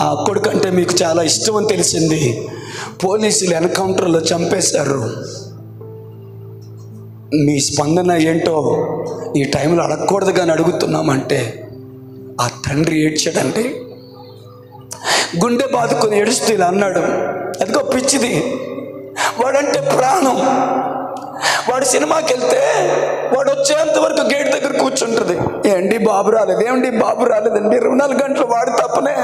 ఆ కొడుకు అంటే మీకు చాలా ఇష్టం అని తెలిసింది, పోలీసులు ఎన్కౌంటర్లో చంపేశారు, మీ స్పందన ఏంటో ఈ టైంలో అడగకూడదు కానీ అడుగుతున్నామంటే ఆ తండ్రి ఏడ్చాడండి. గుండె బాదుకొని ఏడుస్తూ ఇలా అన్నాడు, అదిగో పిచ్చిది, వాడంటే ప్రాణం, వాడు సినిమాకి వెళ్తే వాడు వచ్చేంత వరకు గేట్ దగ్గర కూర్చుంటుంది. ఏంటి బాబు రాలేదు, ఏమండి బాబు రాలేదండి, 24 గంటలు వాడు తప్పనే.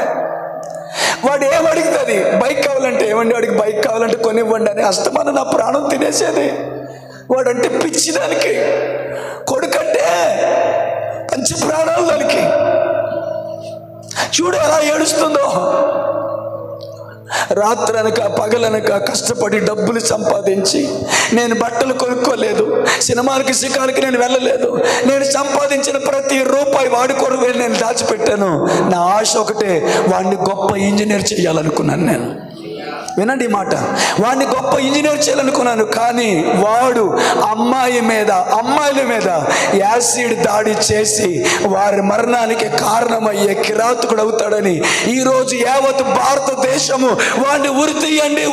వాడు ఏమడుగుతుంది, బైక్ కావాలంటే ఏమండి వాడికి బైక్ కావాలంటే కొనివ్వండి అని అస్తమానం నా ప్రాణం తినేసేది. వాడంటే పిచ్చి దానికి, కొడుకంటే మంచి ప్రాణాలు దానికి. చూడు ఎలా ఏడుస్తుందో. రాత్రనక పగలనక కష్టపడి డబ్బులు సంపాదించి, నేను బట్టలు కొనుక్కోలేదు, సినిమాలకి శిఖాలకి నేను వెళ్ళలేదు, నేను సంపాదించిన ప్రతి రూపాయి వాడి కొరకు నేను దాచిపెట్టాను. నా ఆశ ఒకటే, వాడిని గొప్ప ఇంజనీర్ చేయాలనుకున్నాను. నేను వినండి ఈ మాట, వాడిని గొప్ప ఇంజనీర్ చేయాలనుకున్నాను. కానీ వాడు అమ్మాయిల మీద యాసిడ్ దాడి చేసి వారి మరణానికి కారణమయ్యే కిరాతకుడు అవుతాడని ఈరోజు యావత్ భారతదేశము వాడిని ఉరితీయండి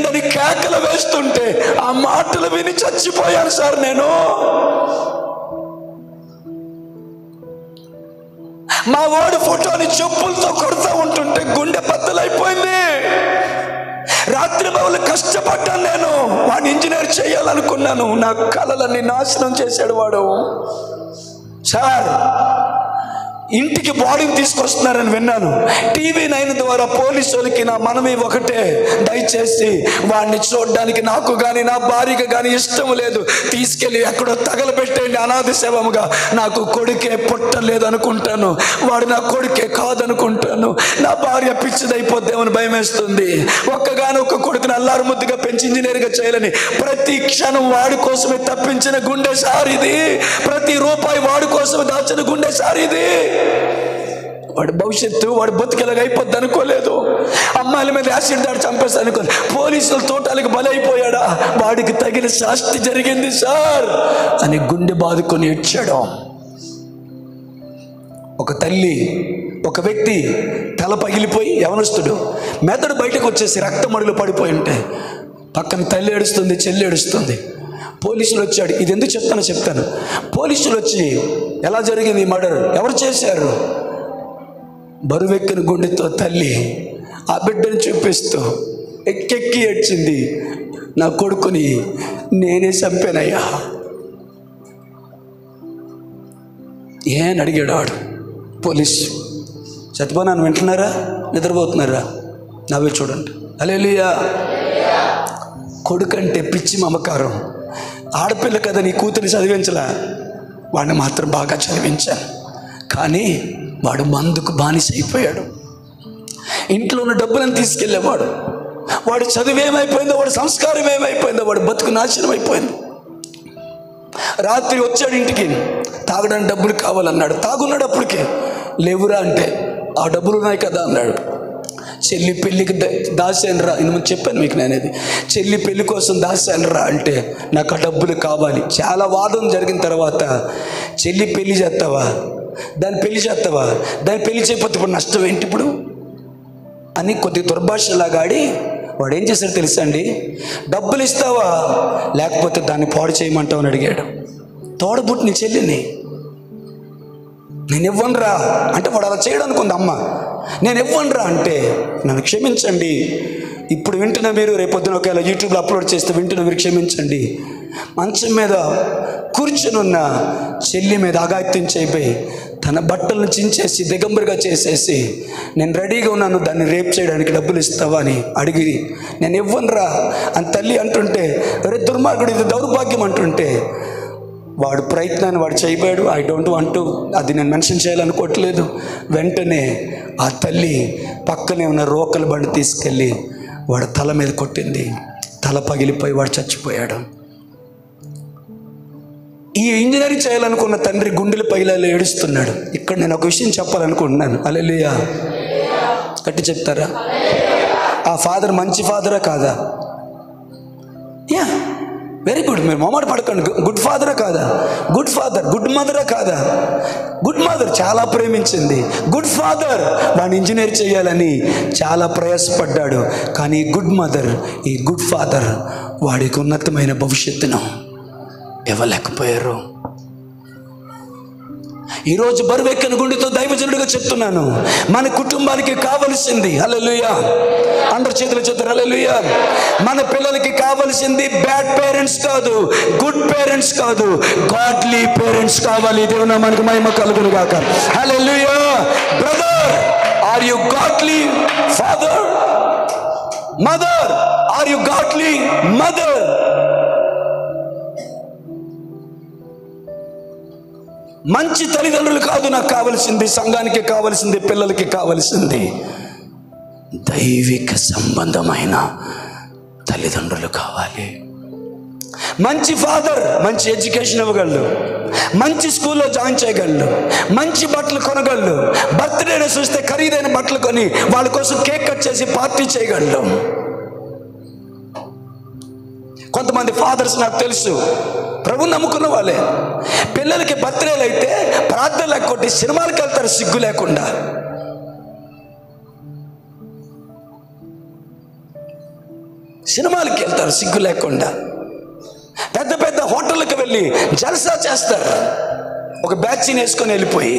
అని కేకలు వేస్తుంటే ఆ మాటలు విని చచ్చిపోయాను సార్ నేను. మా వాడు ఫోటోని చెప్పులతో కొడుతూ ఉంటుంటే గుండె బద్దలైపోయింది. రాత్రి బౌలు కష్టపడ్డాను నేను, వాడిని ఇంజనీర్ చేయాలనుకున్నాను. నా కలలన్నీ నాశనం చేశాడు వాడు. సార్, ఇంటికి బాడీని తీసుకొస్తున్నారని విన్నాను. TV9 ద్వారా పోలీసు వాళ్ళకి నా మనవి ఒకటే, దయచేసి వాడిని చూడడానికి నాకు కానీ నా భార్యకి కానీ ఇష్టం లేదు, తీసుకెళ్ళి ఎక్కడో తగలబెట్టేయండి అనాథ శవముగా. నాకు కొడుకే పుట్టలేదు అనుకుంటాను, వాడు నా కొడుకే కాదనుకుంటాను. నా భార్య పిచ్చిదైపోద్దేమని భయం వేస్తుంది. ఒక్క కొడుకుని అల్లారు ముద్దుగా పెంచి ఇంజనీర్గా చేయాలని ప్రతి క్షణం వాడి కోసమే తప్పించిన గుండె సార్ ఇది. ప్రతి రూపాయి వాడి కోసమే దాచిన గుండె సార్ ఇది. వాడి భవిష్యత్తు, వాడి బతుకెలాగ అయిపోద్ది అనుకోలేదు. అమ్మాయిల మీద యాసిడ్ దాడి చంపేస్తా అనుకోలేదు. పోలీసుల తోటాలకు బలైపోయాడా, వాడికి తగిన శాస్తి జరిగింది సార్ అని గుండె బాదుకొని ఏడ్చాడు. ఒక తల్లి, ఒక వ్యక్తి తల పగిలిపోయి యవనస్తుడు మెదడు బయటకు వచ్చేసి రక్తమడులు పడిపోయి ఉంటే పక్కన తల్లి ఏడుస్తుంది, చెల్లి ఏడుస్తుంది. పోలీసులు వచ్చాడు. ఇది ఎందుకు చెప్తాను. పోలీసులు వచ్చి ఎలా జరిగింది ఈ మర్డర్, ఎవరు చేశారు? బరువెక్కిన గుండెతో తల్లి ఆ బిడ్డను చూపిస్తూ ఎక్కెక్కి ఏడ్చింది, నా కొడుకుని నేనే చంపానయ్యా ఏని అడిగాడు వాడు. పోలీసు చచ్చిపోనాను వింటున్నారా, నిద్రపోతున్నారా? నవ్వే చూడండి. హల్లెలూయా. కొడుకంటే పిచ్చి మమకారం. ఆడపిల్ల కదా నీ కూతురిని చదివించలా, వాడిని మాత్రం బాగా చదివించాను. కానీ వాడు మందుకు బానిస అయిపోయాడు. ఇంట్లో ఉన్న డబ్బులను తీసుకెళ్ళేవాడు. వాడి చదువు ఏమైపోయిందో, వాడి సంస్కారం ఏమైపోయిందో, వాడి బతుకు నాశనం అయిపోయింది. రాత్రి వచ్చాడు ఇంటికి, తాగడానికి డబ్బులు కావాలన్నాడు. తాగున్నాడు అప్పటికే. లేవురా అంటే, ఆ డబ్బులు ఉన్నాయి కదా అన్నాడు. చెల్లి పెళ్ళికి దాసానురా, ఇంత చెప్పాను మీకు నేనేది, చెల్లి పెళ్లి కోసం దాసానురా అంటే, నాకు ఆ డబ్బులు కావాలి. చాలా వాదం జరిగిన తర్వాత, చెల్లి పెళ్లి చేస్తావా, దాన్ని పెళ్లి చేస్తావా, దాన్ని పెళ్లి చేయకపోతే ఇప్పుడు నష్టం ఏంటి ఇప్పుడు అని కొద్దిగా దుర్భాషలాగా ఆడి వాడు ఏం చేశాడు తెలుసా అండి, డబ్బులు ఇస్తావా లేకపోతే దాన్ని పాడు చేయమంటావు అని అడిగాడు. తోడబుట్టిన చెల్లిని నేను ఇవ్వనురా అంటే, వాడు అలా చేయడం అనుకుంది అమ్మ. నేను ఇవ్వనురా అంటే, నన్ను క్షమించండి, ఇప్పుడు వింటున్న మీరు రేపొద్దున ఒకవేళ యూట్యూబ్లో అప్లోడ్ చేస్తే వింటున్న మీరు క్షమించండి. మంచం మీద కూర్చుని ఉన్న చెల్లి మీద అఘాయిత్యం చేయబోయి తన బట్టలను చించేసి దిగంబరిగా చేసేసి, నేను రెడీగా ఉన్నాను దాన్ని రేప్ చేయడానికి, డబ్బులు ఇస్తావా అని అడిగి, నేను ఇవ్వనురా అని తల్లి అంటుంటే, రే దుర్మార్గుడు, ఇది దౌర్భాగ్యం అంటుంటే, వాడు ప్రయత్నాన్ని వాడు చేయబోయాడు. ఐ డోంట్ వాంట్ టు, అది నేను మెన్షన్ చేయాలనుకోవట్లేదు. వెంటనే ఆ తల్లి పక్కనే ఉన్న రోకల బండి తీసుకెళ్ళి వాడు తల మీద కొట్టింది. తల పగిలిపోయి వాడు చచ్చిపోయాడు. ఈ ఇంజనీరింగ్ చేయాలనుకున్న తండ్రి గుండెల పగిలేలా ఏడుస్తున్నాడు. ఇక్కడ నేను ఒక విషయం చెప్పాలనుకుంటున్నాను. హల్లెలూయా. గట్టి చెప్తారా? ఆ ఫాదర్ మంచి ఫాదరా కాదా? Yeah, very good. మీరు మొమాట పడకండి. గుడ్ ఫాదరా కాదా? Good father. గుడ్ మదరా కాదా? గుడ్ మదర్, చాలా ప్రేమించింది. గుడ్ ఫాదర్ వాడిని ఇంజనీర్ చేయాలని చాలా ప్రయాసపడ్డాడు. కానీ గుడ్ మదర్, ఈ గుడ్ ఫాదర్ వాడికి ఉన్నతమైన భవిష్యత్తును ఇవ్వలేకపోయారు. ఈరోజు బరువెక్కిన గుండెతో దైవజనుడిగా చెప్తున్నాను, మన కుటుంబానికి కావలసింది, హల్లెలూయా, అందరి చేతులు చెప్తారు హల్లెలూయా, మన పిల్లలకి కావలసింది బ్యాడ్ పేరెంట్స్ కాదు, గుడ్ పేరెంట్స్ కాదు, గాడ్లీ పేరెంట్స్ కావాలి. దేవుని మనకు మహిమ కలుగును గాక. హల్లెలూయా. Brother, are you godly father? Mother, are you godly mother? మంచి తల్లిదండ్రులు కాదు నాకు కావలసింది, సంఘానికి కావలసింది, పిల్లలకి కావలసింది దైవిక సంబంధమైన తల్లిదండ్రులు కావాలి. మంచి ఫాదర్ మంచి ఎడ్యుకేషన్ ఇవ్వగలడు, మంచి స్కూల్లో జాయిన్ చేయగలడు, మంచి బట్టలు కొనగలడు, బర్త్డేని చూస్తే ఖరీదైన బట్టలు కొని వాళ్ళ కోసం కేక్ కట్ చేసి పార్టీ చేయగలడు. కొంతమంది ఫాదర్స్ నాకు తెలుసు, ప్రభు నమ్ముకున్న వాళ్ళే, పిల్లలకి బర్త్డేలు అయితే ప్రార్థన లేకొట్టి సినిమాలకు వెళ్తారు సిగ్గు లేకుండా. సినిమాలకి వెళ్తారు సిగ్గు లేకుండా. పెద్ద పెద్ద హోటళ్ళకి వెళ్ళి జల్సా చేస్తారు ఒక బ్యాచ్ని వేసుకొని వెళ్ళిపోయి.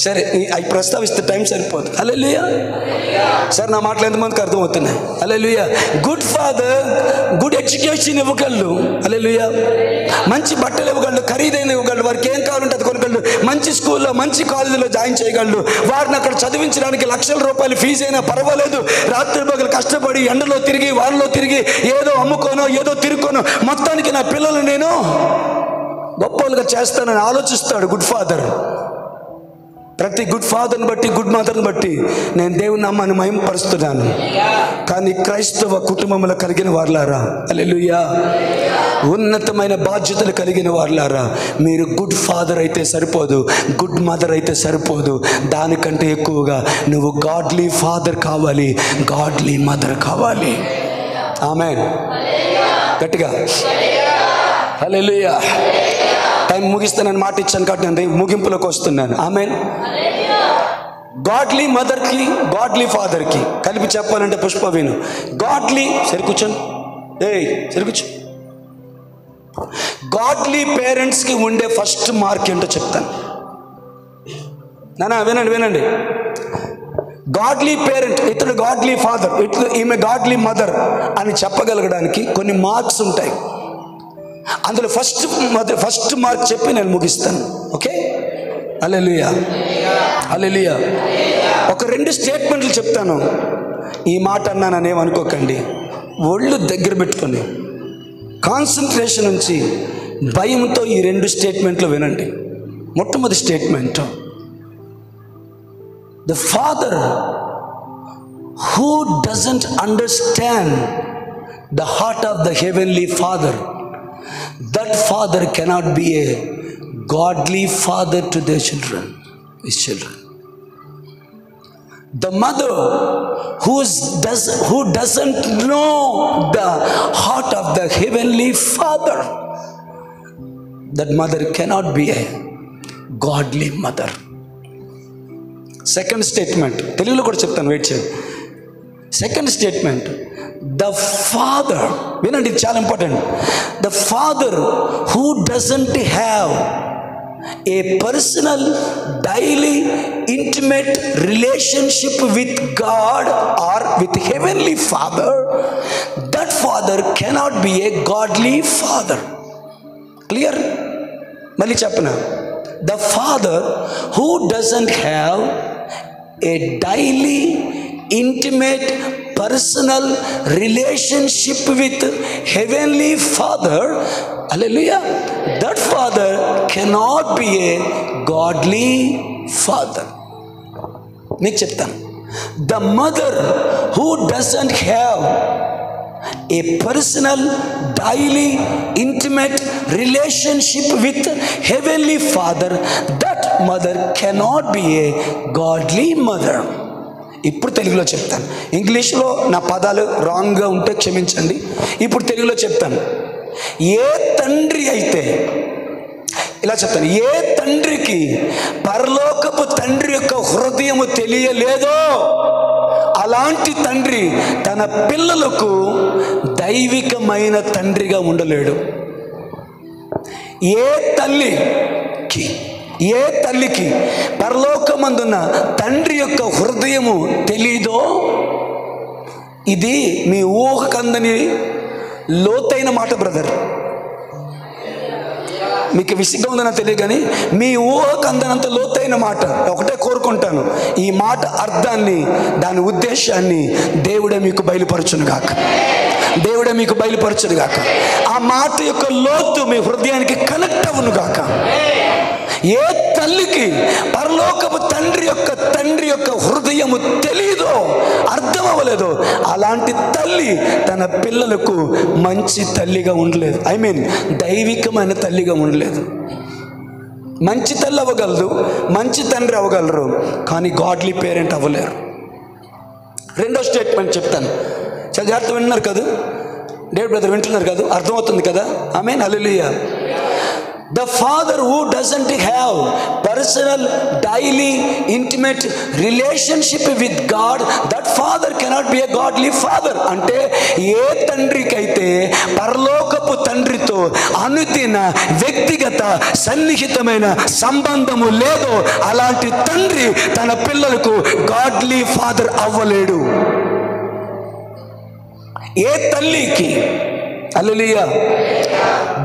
సరే, అవి ప్రస్తావిస్తే టైం సరిపోదు. హల్లెలూయా. సరే, నా మాటలు ఎంతమందికి అర్థమవుతున్నాయి? హల్లెలూయా. గుడ్ ఫాదర్ గుడ్ ఎడ్యుకేషన్ ఇవ్వగలడు. హల్లెలూయా. మంచి బట్టలు ఇవ్వగలడు, ఖరీదైన ఇవ్వగలడు, వారికి ఏం కావాలంటే అది కొనగలడు, మంచి స్కూల్లో మంచి కాలేజీలో జాయిన్ చేయగలడు, వారిని అక్కడ చదివించడానికి లక్షల రూపాయలు ఫీజు అయినా పర్వాలేదు, రాత్రి పగలు కష్టపడి ఎండలో తిరిగి వానలో తిరిగి ఏదో అమ్ముకోనో ఏదో తిరుక్కోనో మొత్తానికి నా పిల్లలు నేను గొప్పలుగా చేస్తానని ఆలోచిస్తాడు గుడ్ ఫాదర్. ప్రతి గుడ్ ఫాదర్ని బట్టి గుడ్ మదర్ని బట్టి నేను దేవుని నామాన్ని మహిమపరుస్తున్నాను. కానీ క్రైస్తవ కుటుంబంలో కలిగిన వారులారా, హల్లెలూయా, ఉన్నతమైన బాధ్యతలు కలిగిన వారులారా, మీరు గుడ్ ఫాదర్ అయితే సరిపోదు, గుడ్ మదర్ అయితే సరిపోదు, దానికంటే ఎక్కువగా నువ్వు గాడ్లీ ఫాదర్ కావాలి, గాడ్లీ మదర్ కావాలి. ఆమేన్. గట్టిగా హల్లెలూయా. టైం ముగిస్తానని మాట ఇచ్చాను కాబట్టి నేను ముగింపులోకి వస్తున్నాను. ఆమేన్. గాడ్లీ మదర్కి గాడ్లీ ఫాదర్కి కలిపి చెప్పాలంటే పుష్ప విను. గాడ్లీ సరి కూర్చోండి, సరి కూర్చో. గాడ్లీ పేరెంట్స్కి ఉండే ఫస్ట్ మార్క్ ఏంటో చెప్తాను. నానా వినండి. గాడ్లీ పేరెంట్, ఇతడు గాడ్లీ ఫాదర్, ఈమె గాడ్లీ మదర్ అని చెప్పగలగడానికి కొన్ని మార్క్స్ ఉంటాయి. అందులో ఫస్ట్ మార్క్ చెప్పి నేను ముగిస్తాను. ఓకే, హల్లెలూయా హల్లెలూయా. ఒక 2 స్టేట్మెంట్లు చెప్తాను. ఈ మాట అన్నానని ఏమనుకోకండి. ఒళ్ళు దగ్గర పెట్టుకొని కాన్సన్ట్రేషన్ నుంచి భయంతో ఈ 2 స్టేట్మెంట్లు వినండి. మొట్టమొదటి statement, the father who doesn't understand the heart of the heavenly father, that father cannot be a godly father to their children, his children. The mother who doesn't know the heart of the heavenly father, that mother cannot be a godly mother. Second statement తెలుగులో కూడా చెప్తాను, wait చేయండి. Second statement, the father, వినండి, ఇది చాలా important. The father who doesn't have a personal daily intimate relationship with God or with heavenly father, that father cannot be a godly father. Clear? మళ్ళీ చెప్పనా? The father who doesn't have a daily intimate personal relationship with heavenly father, hallelujah, that father cannot be a godly father. మీకు చెప్తాను, the mother who doesn't have a personal daily intimate relationship with heavenly father, that mother cannot be a godly mother. ఇప్పుడు తెలుగులో చెప్తాను. ఇంగ్లీష్లో నా పదాలు రాంగ్గా ఉంటే క్షమించండి. ఇప్పుడు తెలుగులో చెప్తాను. ఏ తండ్రి అయితే, ఇలా చెప్తాను, ఏ తండ్రికి పరలోకపు తండ్రి యొక్క హృదయము తెలియలేదో అలాంటి తండ్రి తన పిల్లలకు దైవికమైన తండ్రిగా ఉండలేడు. ఏ తల్లికి పరలోకమందున్న తండ్రి యొక్క హృదయము తెలీదో, ఇది మీ ఊహకందని లోతైన మాట బ్రదర్. మీకు విసిగ్గా ఉందని తెలియదు కానీ మీ ఊహకు అందనంత లోతైన మాట. ఒకటే కోరుకుంటాను, ఈ మాట అర్థాన్ని, దాని ఉద్దేశాన్ని దేవుడే మీకు బయలుపరచునుగాక, దేవుడే మీకు బయలుపరచునుగాక. ఆ మాట యొక్క లోతు మీ హృదయానికి కనెక్ట్ అవునుగాక. ఏ తల్లికి పరలోకపు తండ్రి యొక్క హృదయము తెలీదో, అర్థం అవ్వలేదో, అలాంటి తల్లి తన పిల్లలకు మంచి తల్లిగా ఉండలేదు. దైవికమైన తల్లిగా ఉండలేదు. మంచి తల్లి అవ్వగలదు, మంచి తండ్రి అవ్వగలరు, కానీ గాడ్లీ పేరెంట్ అవ్వలేరు. రెండో స్టేట్మెంట్ చెప్తాను, చాలా జాగ్రత్త వింటున్నారు కదా, డేవిడ్ బ్రదర్ వింటున్నారు కదా, అర్థమవుతుంది కదా? ఆమేన్, హల్లెలూయా. The father who doesn't have personal daily intimate relationship with God, that father cannot be a godly father. అంటే ఏ తండ్రికైతే పరలోకపు తండ్రితో అనుదిన వ్యక్తిగత సన్నిహితమైన సంబంధము లేదో అలాంటి తండ్రి తన పిల్లలకు గాడ్లీ ఫాదర్ అవ్వలేడు. ఏ తల్లికి, హల్లెలూయా,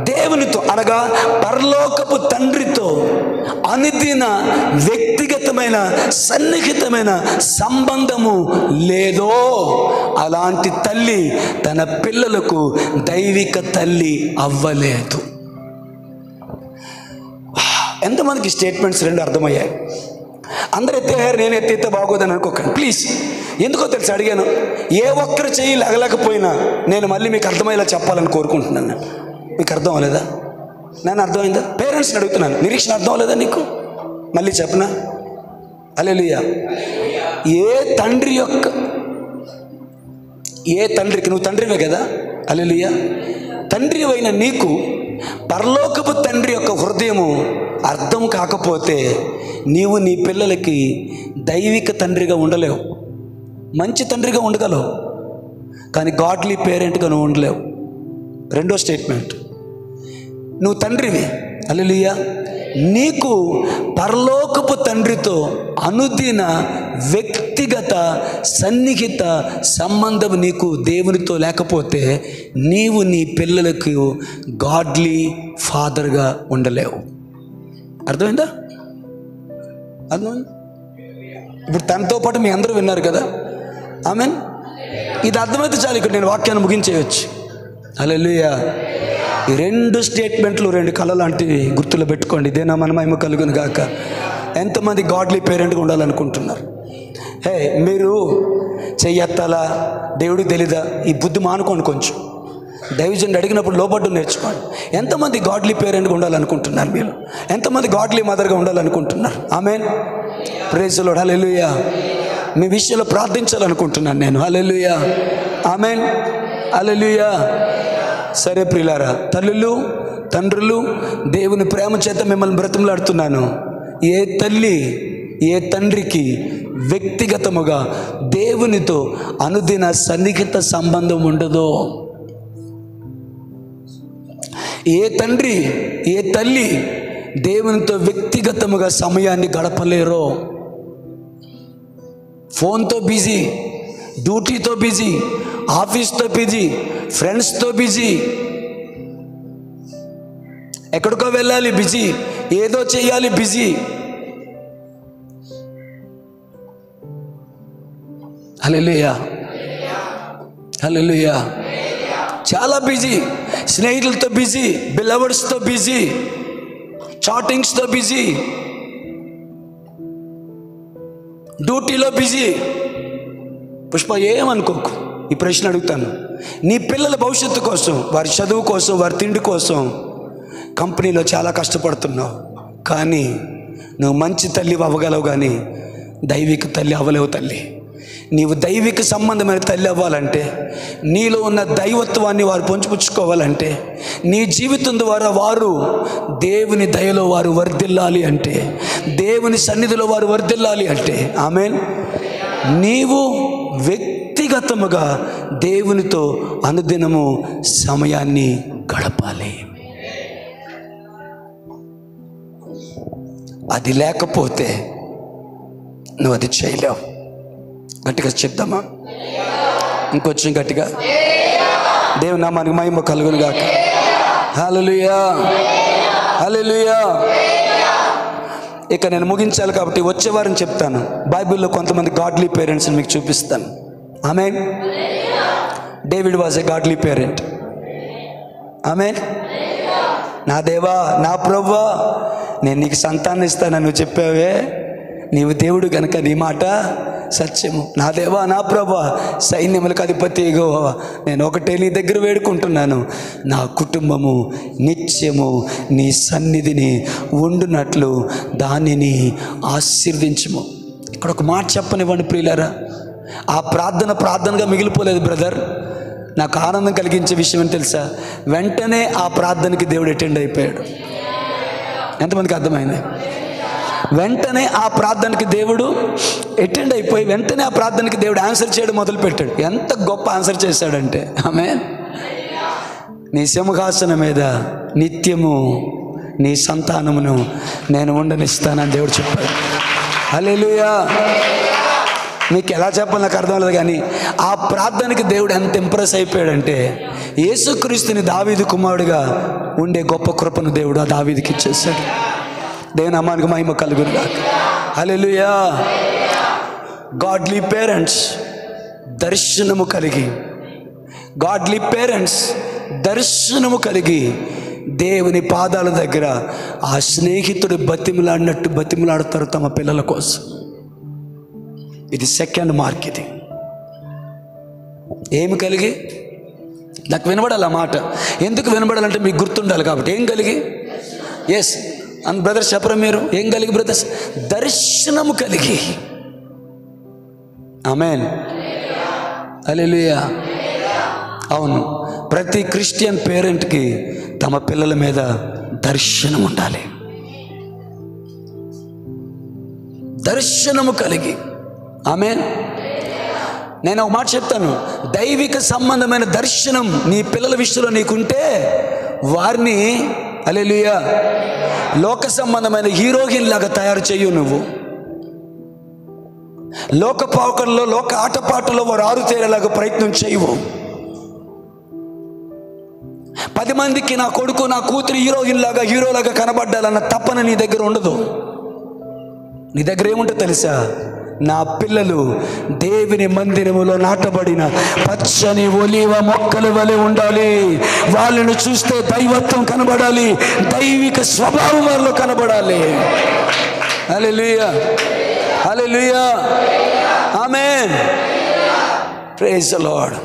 దేవునితో అనగా పరలోకపు తండ్రితో అనుదిన వ్యక్తిగతమైన సన్నిహితమైన సంబంధము లేదో అలాంటి తల్లి తన పిల్లలకు దైవిక తల్లి అవ్వలేదు. ఎంతమందికి స్టేట్మెంట్స్ 2 అర్థమయ్యాయి? అందరు ఎత్తేయారు, నేను ఎత్తే బాగోదని అనుకోకండి ప్లీజ్. ఎందుకో తెలిసి అడిగాను, ఏ ఒక్కరు చెయ్యి లగలేకపోయినా నేను మళ్ళీ మీకు అర్థమయ్యేలా చెప్పాలని కోరుకుంటున్నాను. మీకు అర్థం అవ్వలేదా? నేను అర్థమైందా? పేరెంట్స్ని అడుగుతున్నాను, నిరీక్షణ అర్థం అవ్వలేదా నీకు? మళ్ళీ చెప్పనా? హల్లెలూయా. ఏ తండ్రికి, నువ్వు తండ్రివే కదా, హల్లెలూయా, తండ్రి అయిన నీకు పరలోకపు తండ్రి యొక్క హృదయము అర్థం కాకపోతే నీవు నీ పిల్లలకి దైవిక తండ్రిగా ఉండలేవు. మంచి తండ్రిగా ఉండగలవు, కానీ గాడ్లీ పేరెంట్గా నువ్వు ఉండలేవు. రెండో స్టేట్మెంట్, నువ్వు తండ్రివి, హల్లెలూయా, నీకు పరలోకపు తండ్రితో అనుదిన వ్యక్తిగత సన్నిహిత సంబంధం నీకు దేవునితో లేకపోతే నీవు నీ పిల్లలకు గాడ్లీ ఫాదర్గా ఉండలేవు. అర్థమైందా? అర్థమైందా? ఇప్పుడు తనతో పాటు మీ అందరూ విన్నారు కదా, ఆమెన్. ఇది అర్థమైతే చాలు, ఇక్కడ నేను వాక్యాన్ని ముగించేయచ్చు. హల్లెలూయా. ఈ 2 స్టేట్మెంట్లు 2 కళ లాంటివి గుర్తులో పెట్టుకోండి. ఇదేనా మన మహిమ కలుగును గాక. ఎంతమంది గాడ్లీ పేరెంట్గా ఉండాలనుకుంటున్నారు? మీరు చెయ్యెత్తాలా, దేవుడికి తెలీదా? ఈ బుద్ధి మానుకోండి. కొంచెం దైవజనుడు అడిగినప్పుడు లోపడ్డు నేర్చుకోండి. ఎంతమంది గాడ్లీ పేరెంట్గా ఉండాలనుకుంటున్నారు? మీరు ఎంతమంది గాడ్లీ మదర్గా ఉండాలనుకుంటున్నారు? ఆమేన్. Praise the lord. హల్లెలూయా. మీ విషయంలో ప్రార్థించాలనుకుంటున్నాను నేను. హల్లెలూయా. ఆమేన్. హల్లెలూయా. సరే ప్రియులారా, తల్లులు తండ్రులు, దేవుని ప్రేమ చేత మిమ్మల్ని బ్రతిమలాడుతున్నాను. ఏ తల్లి ఏ తండ్రికి వ్యక్తిగతముగా దేవునితో అనుదిన సన్నిహిత సంబంధం ఉండదో, ఏ తండ్రి ఏ తల్లి దేవునితో వ్యక్తిగతముగా సమయాన్ని గడపలేరో, ఫోన్తో బిజీ, డ్యూటీతో బిజీ, ఆఫీస్తో బిజీ, ఫ్రెండ్స్తో బిజీ, ఎక్కడికో వెళ్ళాలి బిజీ, ఏదో చేయాలి బిజీ. హల్లెలూయా. హల్లెలూయా. చాలా బిజీ, స్నేహితులతో బిజీ, బిలవర్స్తో బిజీ, చాటింగ్స్తో బిజీ, డ్యూటీలో బిజీ. పుష్ప, ఏమనుకోకు, ఈ ప్రశ్న అడుగుతాను. నీ పిల్లల భవిష్యత్తు కోసం, వారి చదువు కోసం, వారి తిండి కోసం కంపెనీలో చాలా కష్టపడుతున్నావు. కానీ నువ్వు మంచి తల్లి అవ్వగలవు, కానీ దైవిక తల్లి అవ్వలేవు. తల్లి, నీవు దైవిక సంబంధమైన తల్లి అవ్వాలంటే, నీలో ఉన్న దైవత్వాన్ని వారు పొంచిపుచ్చుకోవాలంటే, నీ జీవితం ద్వారా వారు దేవుని దయలో వారు వర్ధిల్లాలి అంటే, దేవుని సన్నిధిలో వారు వర్ధిల్లాలి అంటే, ఆమేన్, నీవు వ్యక్తిగతముగా దేవునితో అనుదినము సమయాన్ని గడపాలి. అది లేకపోతే నువ్వు అది చేయలేవు. గట్టిగా చెప్దామా? ఇంకొంచెం గట్టిగా. దేవుని నామానికి మహిమ కలుగును గాక. హల్లెలూయా. హల్లెలూయా. ఇక నేను ముగించాలి కాబట్టి వచ్చే వారం చెప్తాను. బైబిల్లో కొంతమంది గాడ్లీ పేరెంట్స్ని మీకు చూపిస్తాను. ఆమేన్. David was a godly parent. ఆమేన్. నా దేవా, నా ప్రభువా, నేను నీకు సంతానం ఇస్తానని నువ్వు చెప్పావే, నీవు దేవుడు కనుక నీ మాట సత్యము. నా దేవా, నా ప్రభువా, సైన్యములకు అధిపతి యెహోవా, నేను ఒకటే నీ దగ్గర వేడుకుంటున్నాను, నా కుటుంబము నిత్యము నీ సన్నిధిని ఉండునట్లు దానిని ఆశీర్వదించుము. ఇక్కడ ఒక మాట చెప్పనివ్వండి ప్రియులారా, ఆ ప్రార్థనగా మిగిలిపోలేదు బ్రదర్. నాకు ఆనందం కలిగించే విషయం అని తెలుసా? వెంటనే ఆ ప్రార్థనకి దేవుడు అటెండ్ అయిపోయాడు. ఎంతమందికి అర్థమైంది? వెంటనే ఆ ప్రార్థనకి దేవుడు అటెండ్ అయిపోయి వెంటనే ఆ ప్రార్థనకి దేవుడు ఆన్సర్ చేయడం మొదలుపెట్టాడు. ఎంత గొప్ప ఆన్సర్ చేశాడంటే, ఆమేన్, నీ సింహాసనం మీద నిత్యము నీ సంతానమును నేను ఉండనిస్తానని దేవుడు చెప్పాడు. హల్లెలూయా. మీకు ఎలా చెప్పాలి నాకు అర్థం లేదు, కానీ ఆ ప్రార్థనకి దేవుడు ఎంత ఇంప్రెస్ అయిపోయాడంటే, యేసుక్రీస్తుని దావీదు కుమారుడిగా ఉండే గొప్ప కృపను దేవుడు ఆ దావీదుకి ఇచ్చేశాడు. దేవుని నామానికి మహిమ కలుగును గాక. హల్లెలూయా. గాడ్లీ పేరెంట్స్ దర్శనము కలిగి, గాడ్లీ పేరెంట్స్ దర్శనము కలిగి దేవుని పాదాల దగ్గర ఆ స్నేహితుడు బతిమలాడినట్టు బతిమలాడతారు తమ పిల్లల కోసం. ఇది సెకండ్ మార్క్. ఇది ఏమి కలిగి? నాకు వినబడాలి ఆ మాట. ఎందుకు వినబడాలంటే మీకు గుర్తుండాలి కాబట్టి. ఏం కలిగి? ఎస్ అండ్ బ్రదర్స్ చెప్పరా మీరు? ఏం కలిగి బ్రదర్స్? దర్శనము కలిగి. ఆమేన్. హల్లెలూయా. అవును, ప్రతి క్రిస్టియన్ పేరెంట్కి తమ పిల్లల మీద దర్శనం ఉండాలి. దర్శనము కలిగి. ఆమేన్. నేను ఒక మాట చెప్తాను, దైవిక సంబంధమైన దర్శనం నీ పిల్లల విషయంలో నీకుంటే వారిని హల్లెలూయా. లోక సంబంధమైన హీరోయిన్ లాగా తయారు చేయు. నువ్వు లోక పావుకల్లో, లోక ఆటపాటలో వారు ఆరుతేరేలాగా ప్రయత్నం చేయవు. 10 మందికి నా కొడుకు, నా కూతురు హీరోలాగా కనబడ్డాలన్న తపన నీ దగ్గర ఉండదు. నీ దగ్గర ఏముంటుంది తెలుసా? నా పిల్లలు దేవుని మందిరములో నాటబడిన పచ్చని ఒలీవ మొక్కల వలె ఉండాలి. వాళ్ళను చూస్తే దైవత్వం కనబడాలి, దైవిక స్వభావం వాళ్ళలో కనబడాలి. హల్లెలూయా, హల్లెలూయా, ఆమేన్, ప్రైజ్ ది లార్డ్.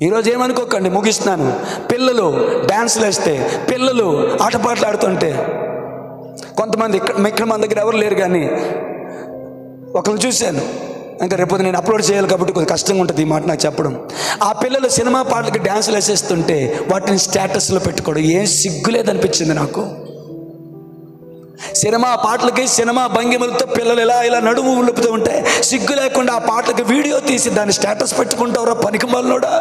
ఈరోజు ఏమనుకోకండి, ముగిస్తున్నాను. పిల్లలు డ్యాన్స్లు వేస్తే, పిల్లలు ఆటపాటలు ఆడుతుంటే, కొంతమంది ఇక్కడ మన దగ్గర ఎవరు లేరు కానీ ఒకరిని చూశాను. ఇంకా రేపు నేను అప్లోడ్ చేయాలి కాబట్టి కొంచెం కష్టంగా ఉంటుంది ఈ మాట నాకు చెప్పడం. ఆ పిల్లలు సినిమా పాటలకి డ్యాన్సులు వేసేస్తుంటే వాటిని స్టేటస్లో పెట్టుకోవడం ఏం సిగ్గులేదనిపించింది నాకు. సినిమా పాటలకి, సినిమా భంగిమలతో పిల్లలు ఇలా నడుము ఉలుపుతూ ఉంటే సిగ్గు లేకుండా ఆ పాటలకి వీడియో తీసి దాన్ని స్టేటస్ పెట్టుకుంటావురా పనికి మాలినోడా?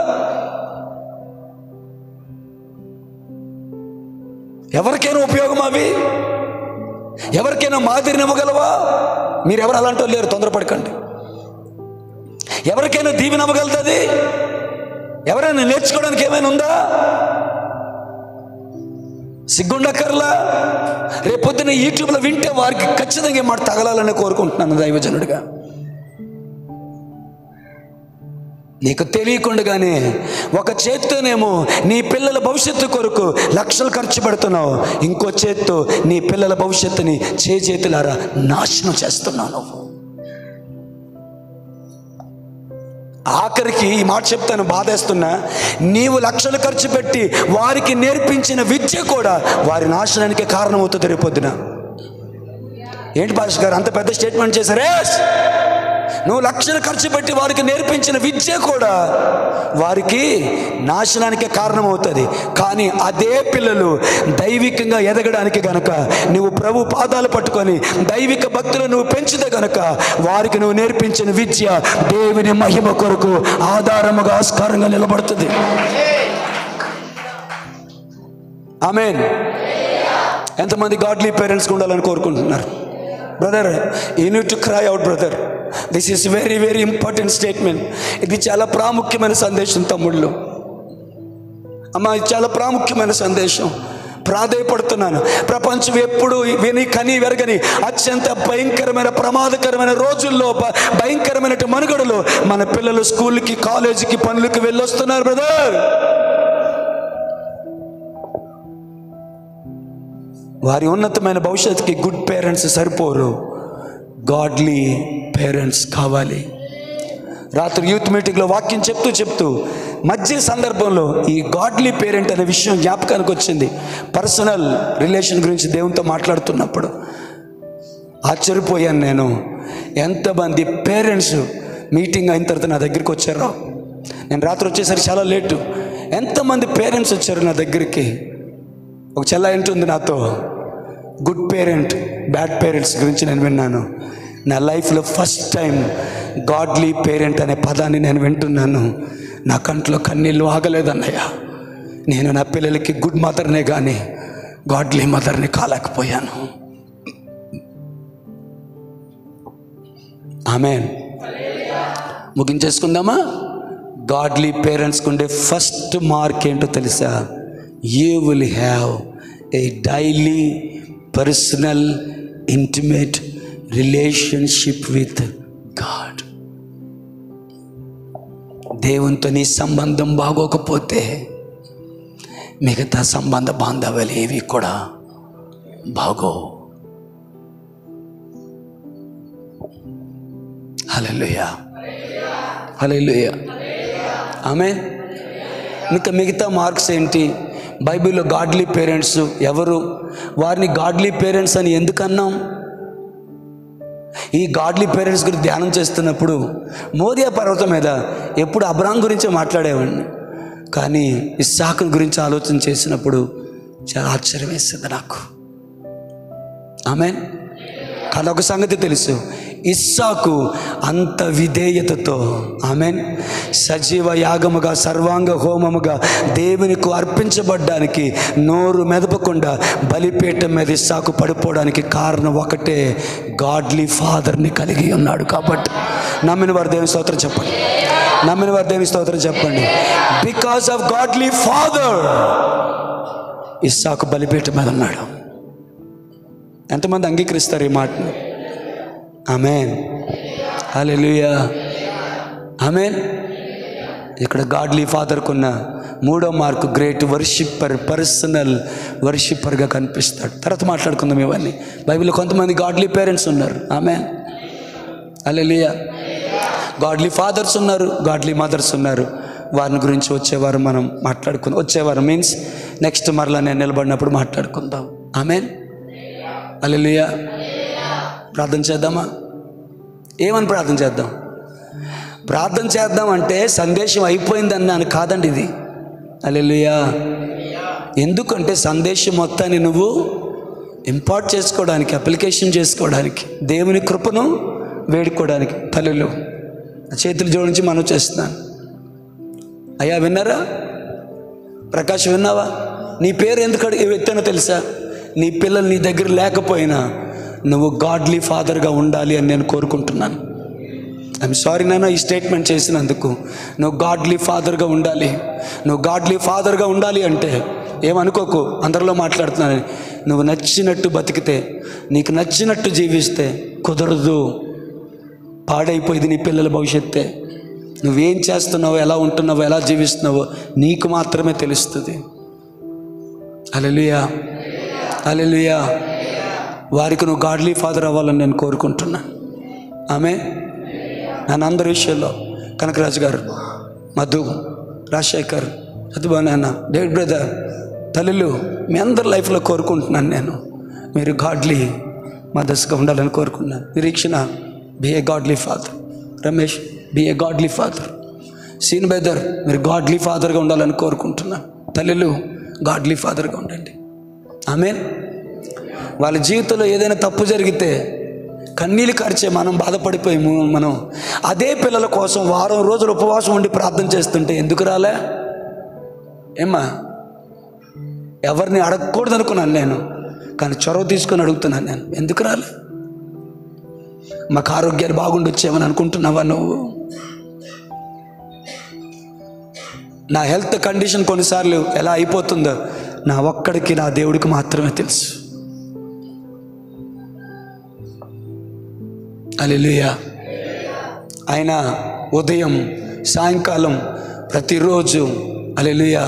ఎవరికైనా ఉపయోగం అవి? ఎవరికైనా మాదిరినివ్వగలవా? మీరెవరు అలాంటి వాళ్ళు లేరు, తొందరపడకండి. ఎవరికైనా దీవెనవ్వగలుగుతుంది? ఎవరైనా నేర్చుకోవడానికి ఏమైనా ఉందా? సిగ్గుండక్కర్లా. రేపొద్దున యూట్యూబ్లో వింటే వారికి ఖచ్చితంగా మాట తగలాలని కోరుకుంటున్నాను దైవజనుడిగా. నీకు తెలియకుండానే ఒక చేత్తోనేమో నీ పిల్లల భవిష్యత్తు కొరకు లక్షలు ఖర్చు పెడుతున్నావు, ఇంకో చేత్తో నీ పిల్లల భవిష్యత్తుని చేతులారా నాశనం చేస్తున్నావు. ఆఖరికి ఈ మాట చెప్తాను, బాధేస్తున్నా, నీవు లక్షలు ఖర్చు పెట్టి వారికి నేర్పించిన విద్య కూడా వారి నాశనానికి కారణమవుతుంది రేపొద్దున. ఏంటి పాస్టర్ గారు అంత పెద్ద స్టేట్మెంట్ చేశారే? నువ్వు లక్షలు ఖర్చు పెట్టి వారికి నేర్పించిన విద్య కూడా వారికి నాశనానికి కారణమవుతుంది. కానీ అదే పిల్లలు దైవికంగా ఎదగడానికి గనక నువ్వు ప్రభు పాదాలు పట్టుకొని దైవిక భక్తులు నువ్వు పెంచితే గనక వారికి నువ్వు నేర్పించిన విద్య దేవుని మహిమ కొరకు ఆధారముగా ఆస్కారంగా నిలబడుతుంది. ఆమేన్. ఎంతమంది గాడ్లీ పేరెంట్స్ ఉండాలని కోరుకుంటున్నారు? Brother, you need to cry out brother. This is very very important statement. ఇది చాలా ప్రాముఖ్యమైన సందేశం తమ్ముళ్ళు, అమ్మ, ఇది చాలా ప్రాముఖ్యమైన సందేశం. ప్రాధేయపడుతున్నాను. ప్రపంచం ఎప్పుడు విని కని వెరగని అత్యంత భయంకరమైన ప్రమాదకరమైన రోజుల్లో, భయంకరమైన మనుగడలో మన పిల్లలు స్కూల్కి, కాలేజీకి, పనులకి వెళ్ళొస్తున్నారు బ్రదర్. వారి ఉన్నతమైన భవిష్యత్తుకి గుడ్ పేరెంట్స్ సరిపోరు, గాడ్లీ పేరెంట్స్ కావాలి. రాత్రి యూత్ మీటింగ్లో వాక్యం చెప్తూ మధ్య సందర్భంలో ఈ గాడ్లీ పేరెంట్ అనే విషయం జ్ఞాపకానికి వచ్చింది. పర్సనల్ రిలేషన్ గురించి దేవునితో మాట్లాడుతున్నప్పుడు ఆశ్చర్యపోయాను నేను. ఎంతమంది పేరెంట్స్ మీటింగ్ అయిన తర్వాత నా దగ్గరికి వచ్చారో. నేను రాత్రి వచ్చేసరికి చాలా లేటు. ఎంతమంది పేరెంట్స్ వచ్చారు నా దగ్గరికి. ఒక చెల్ల ఏంటుంది నాతో, గుడ్ పేరెంట్, బ్యాడ్ పేరెంట్స్ గురించి నేను విన్నాను. నా లైఫ్లో ఫస్ట్ టైం గాడ్లీ పేరెంట్ అనే పదాన్ని నేను వింటున్నాను. నా కంట్లో కన్నీళ్ళు ఆగలేదన్నయ్య. నేను నా పిల్లలకి గుడ్ మదర్నే కానీ గాడ్లీ మదర్ని కాలేకపోయాను. ఆమేన్. ముగించేసుకుందామా? గాడ్లీ పేరెంట్స్కి ఉండే ఫస్ట్ మార్క్ ఏంటో తెలుసా? You will have a daily personal intimate relationship with God. దేవునితో నీ సంబంధం బాగోకపోతే మిగతా సంబంధ బాంధవ్యాలు ఏవి కూడా బాగో. హల్లెలూయా, హల్లెలూయా, ఆమేన్. ఇంకా మిగతా మార్క్స్ ఏంటి? బైబిల్లో గాడ్లీ పేరెంట్స్ ఎవరు? వారిని గాడ్లీ పేరెంట్స్ అని ఎందుకు అన్నాం? ఈ గాడ్లీ పేరెంట్స్ గురించి ధ్యానం చేస్తున్నప్పుడు మోరియా పర్వతం మీద ఎప్పుడు అబ్రాం గురించే మాట్లాడేవాడిని, కానీ ఇస్సాకు గురించి ఆలోచన చేసినప్పుడు చాలా ఆశ్చర్యం వేస్తుంది నాకు. ఆమేన్. కానీ ఒక సంగతి తెలుసు, ఇస్సాకు అంత విధేయతతో ఆమేన్ సజీవ యాగముగా సర్వాంగ హోమముగా దేవునికి అర్పించబడ్డానికి నోరు మెదపకుండా బలిపీఠం మీద ఇస్సాకు పడిపోవడానికి కారణం ఒకటే, గాడ్లీ ఫాదర్ని కలిగి ఉన్నాడు. కాబట్టి నమ్మిన వారు దేవుని స్తోత్రం చెప్పండి. నమ్మిన వారు దేవుని స్తోత్రం చెప్పండి. బికాస్ ఆఫ్ గాడ్లీ ఫాదర్ ఇస్సాకు బలిపీఠం మీద ఉన్నాడు. ఎంతమంది అంగీకరిస్తారు ఈ మాటను? ఆమేన్, హల్లెలూయా, ఆమేన్. ఇక్కడ గాడ్లీ ఫాదర్కున్న మూడో మార్కు గ్రేట్ వర్షిప్పర్, పర్సనల్ వర్షిప్పర్గా కనిపిస్తాడు. తర్వాత మాట్లాడుకుందాం ఇవన్నీ. బైబిల్లో కొంతమంది గాడ్లీ పేరెంట్స్ ఉన్నారు. ఆమేన్, హల్లెలూయా. గాడ్లీ ఫాదర్స్ ఉన్నారు, గాడ్లీ మదర్స్ ఉన్నారు. వారిని గురించి వచ్చేవారు మనం మాట్లాడుకుందాం. వచ్చేవారు మీన్స్ నెక్స్ట్ మరలా నేను నిలబడినప్పుడు మాట్లాడుకుందాం. ఆమేన్, హల్లెలూయా. ప్రార్థన చేద్దామా? ఏమని ప్రార్థన చేద్దాం? ప్రార్థన చేద్దాం అంటే సందేశం అయిపోయిందన్నాను కాదండి ఇది. హల్లెలూయా. ఎందుకంటే సందేశం మొత్తాన్ని నువ్వు ఇంపార్ట్ చేసుకోవడానికి, అప్లికేషన్ చేసుకోవడానికి, దేవుని కృపను వేడుకోవడానికి. తల్లులు చేతులు జోడించి మనం చేస్తున్నాను. అయ్యా విన్నారా? ప్రకాష్ విన్నావా? నీ పేరు ఎందుకు ఎత్తానో తెలుసా? నీ పిల్లలు నీ దగ్గర లేకపోయినా నువ్వు గాడ్లీ ఫాదర్గా ఉండాలి అని నేను కోరుకుంటున్నాను. ఐఎమ్ సారీ నాన్న ఈ స్టేట్మెంట్ చేసినందుకు. నువ్వు గాడ్లీ ఫాదర్గా ఉండాలి. నువ్వు గాడ్లీ ఫాదర్గా ఉండాలి అంటే ఏమనుకోకు, అందరిలో మాట్లాడుతున్నాను. నువ్వు నచ్చినట్టు బతికితే, నీకు నచ్చినట్టు జీవిస్తే కుదరదు. పాడైపోయింది నీ పిల్లల భవిష్యత్తే. నువ్వేం చేస్తున్నావో, ఎలా ఉంటున్నావో, ఎలా జీవిస్తున్నావో నీకు మాత్రమే తెలుస్తుంది. హల్లెలూయా, హల్లెలూయా. వారికి నువ్వు గాడ్లీ ఫాదర్ అవ్వాలని నేను కోరుకుంటున్నాను. ఆమె నన్ను అందరి విషయంలో కనకరాజు గారు, మధు, రాజశేఖర్, అదుబా నాన్న, డేవిడ్ బ్రదర్, తల్లులు, మీ అందరి లైఫ్లో కోరుకుంటున్నాను నేను. మీరు గాడ్లీ మదర్స్గా ఉండాలని కోరుకున్నాను. నిరీక్షణ, be a godly father. Ramesh, be a godly father. Sean brother, మీరు గాడ్లీ ఫాదర్గా ఉండాలని కోరుకుంటున్నాను. తల్లులు, గాడ్లీ ఫాదర్గా ఉండండి. ఆమేన్. వాళ్ళ జీవితంలో ఏదైనా తప్పు జరిగితే కన్నీళ్ళు కార్చే మనం బాధపడిపోయి మనం అదే పిల్లల కోసం వారం రోజులు ఉపవాసం ఉండి ప్రార్థన చేస్తుంటే ఎందుకు రాలే? ఏమ్మా, ఎవరిని అడగకూడదు అనుకున్నాను నేను, కానీ చొరవ తీసుకొని అడుగుతున్నాను నేను. ఎందుకు రాలే? మాకు ఆరోగ్యాలు బాగుండొచ్చేమని అనుకుంటున్నావా నువ్వు? నా హెల్త్ కండిషన్ కొన్నిసార్లు ఎలా అయిపోతుందో నా ఒక్కడికి, నా దేవుడికి మాత్రమే తెలుసు. హల్లెలూయా. ఆయన ఉదయం సాయంకాలం ప్రతిరోజు హల్లెలూయా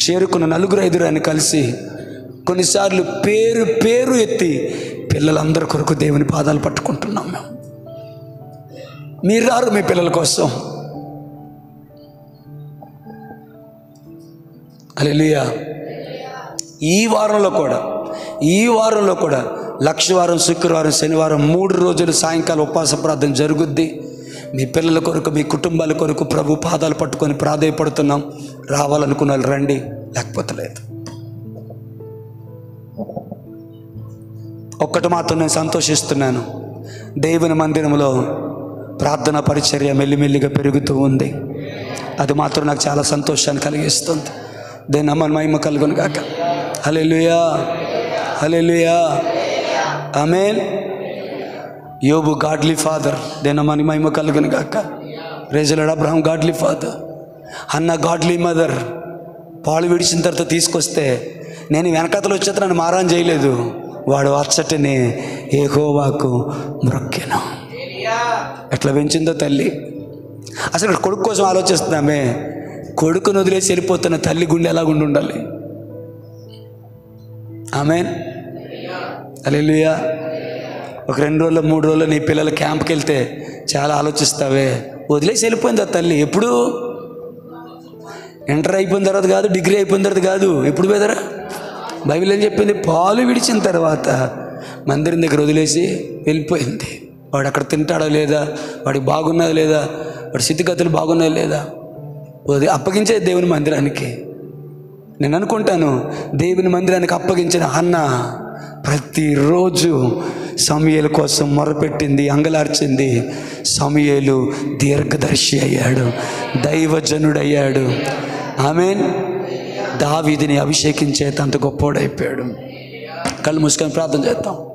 చేరుకున్న 4-5 ఆయన కలిసి కొన్నిసార్లు పేరు పేరు ఎత్తి పిల్లలందరి కొరకు దేవుని పాదాలు పట్టుకుంటున్నాం మేము. మీరు రారు మీ పిల్లల కోసం. హల్లెలూయా. ఈ వారంలో కూడా లక్షవారం, శుక్రవారం, శనివారం 3 రోజులు సాయంకాలం ఉపవాస ప్రార్థన జరుగుద్ది. మీ పిల్లల కొరకు, మీ కుటుంబాల కొరకు ప్రభు పాదాలు పట్టుకొని ప్రాధేయపడుతున్నాం. రావాలనుకున్న వాళ్ళు రండి, లేకపోతే లేదు. ఒక్కటి మాత్రం నేను సంతోషిస్తున్నాను, దేవుని మందిరంలో ప్రార్థనా పరిచర్య మెల్లిమెల్లిగా పెరుగుతూ ఉంది. అది మాత్రం నాకు చాలా సంతోషాన్ని కలిగిస్తుంది. దేని అమ్మ మహిమ కలుగును గాక. హల్లెలూయా, హల్లెలూయా, ఆమేన్. యోబు గాడ్లీ ఫాదర్, దేని అమ్మ మహిమ కలుగును గాక. Praise the lord. Abraham godly father, Hannah godly mother. పాలు విడిచిన తర్వాత తీసుకొస్తే నేను వెనకతలు వచ్చేత నన్ను మారాన్ చేయలేదు. వాడు అచ్చటిని యెహోవాకు మ్రొక్కెను. ఎట్లా పెంచిందో తల్లి. అసలు కొడుకు కోసం ఆలోచిస్తున్నామే. కొడుకును వదిలేసి వెళ్ళిపోతున్న తల్లి గుండె ఎలా గుండి ఉండాలి? ఆమేన్, హల్లెలూయా. ఒక 2 రోజులు 3 రోజులు నీ పిల్లల క్యాంప్కి వెళ్తే చాలా ఆలోచిస్తావే. వదిలేసి వెళ్ళిపోయింది ఆ తల్లి. ఎప్పుడు? ఇంటర్ అయిపోయిన తర్వాత కాదు, డిగ్రీ అయిపోయిన తర్వాత కాదు. ఎప్పుడు బెదరా? బైబిల్ ఏం చెప్పింది? పాలు విడిచిన తర్వాత మందిరం దగ్గర వదిలేసి వెళ్ళిపోయింది. వాడు అక్కడ తింటాడా లేదా, వాడికి బాగున్నదా లేదా, వాడి స్థితిగతులు బాగున్నాయా లేదా, అప్పగించే దేవుని మందిరానికి. నేను అనుకుంటాను, దేవుని మందిరానికి అప్పగించిన అన్న ప్రతిరోజు సమూయేలు కోసం మొరపెట్టింది, అంగలార్చింది. సమూయేలు దీర్ఘదర్శి అయ్యాడు, దైవజనుడయ్యాడు. ఆమేన్. దావీదుని అభిషేకించేంత గొప్పోడైపోయాడు. కళ్ళు మూసుకొని ప్రార్థన చేద్దాం.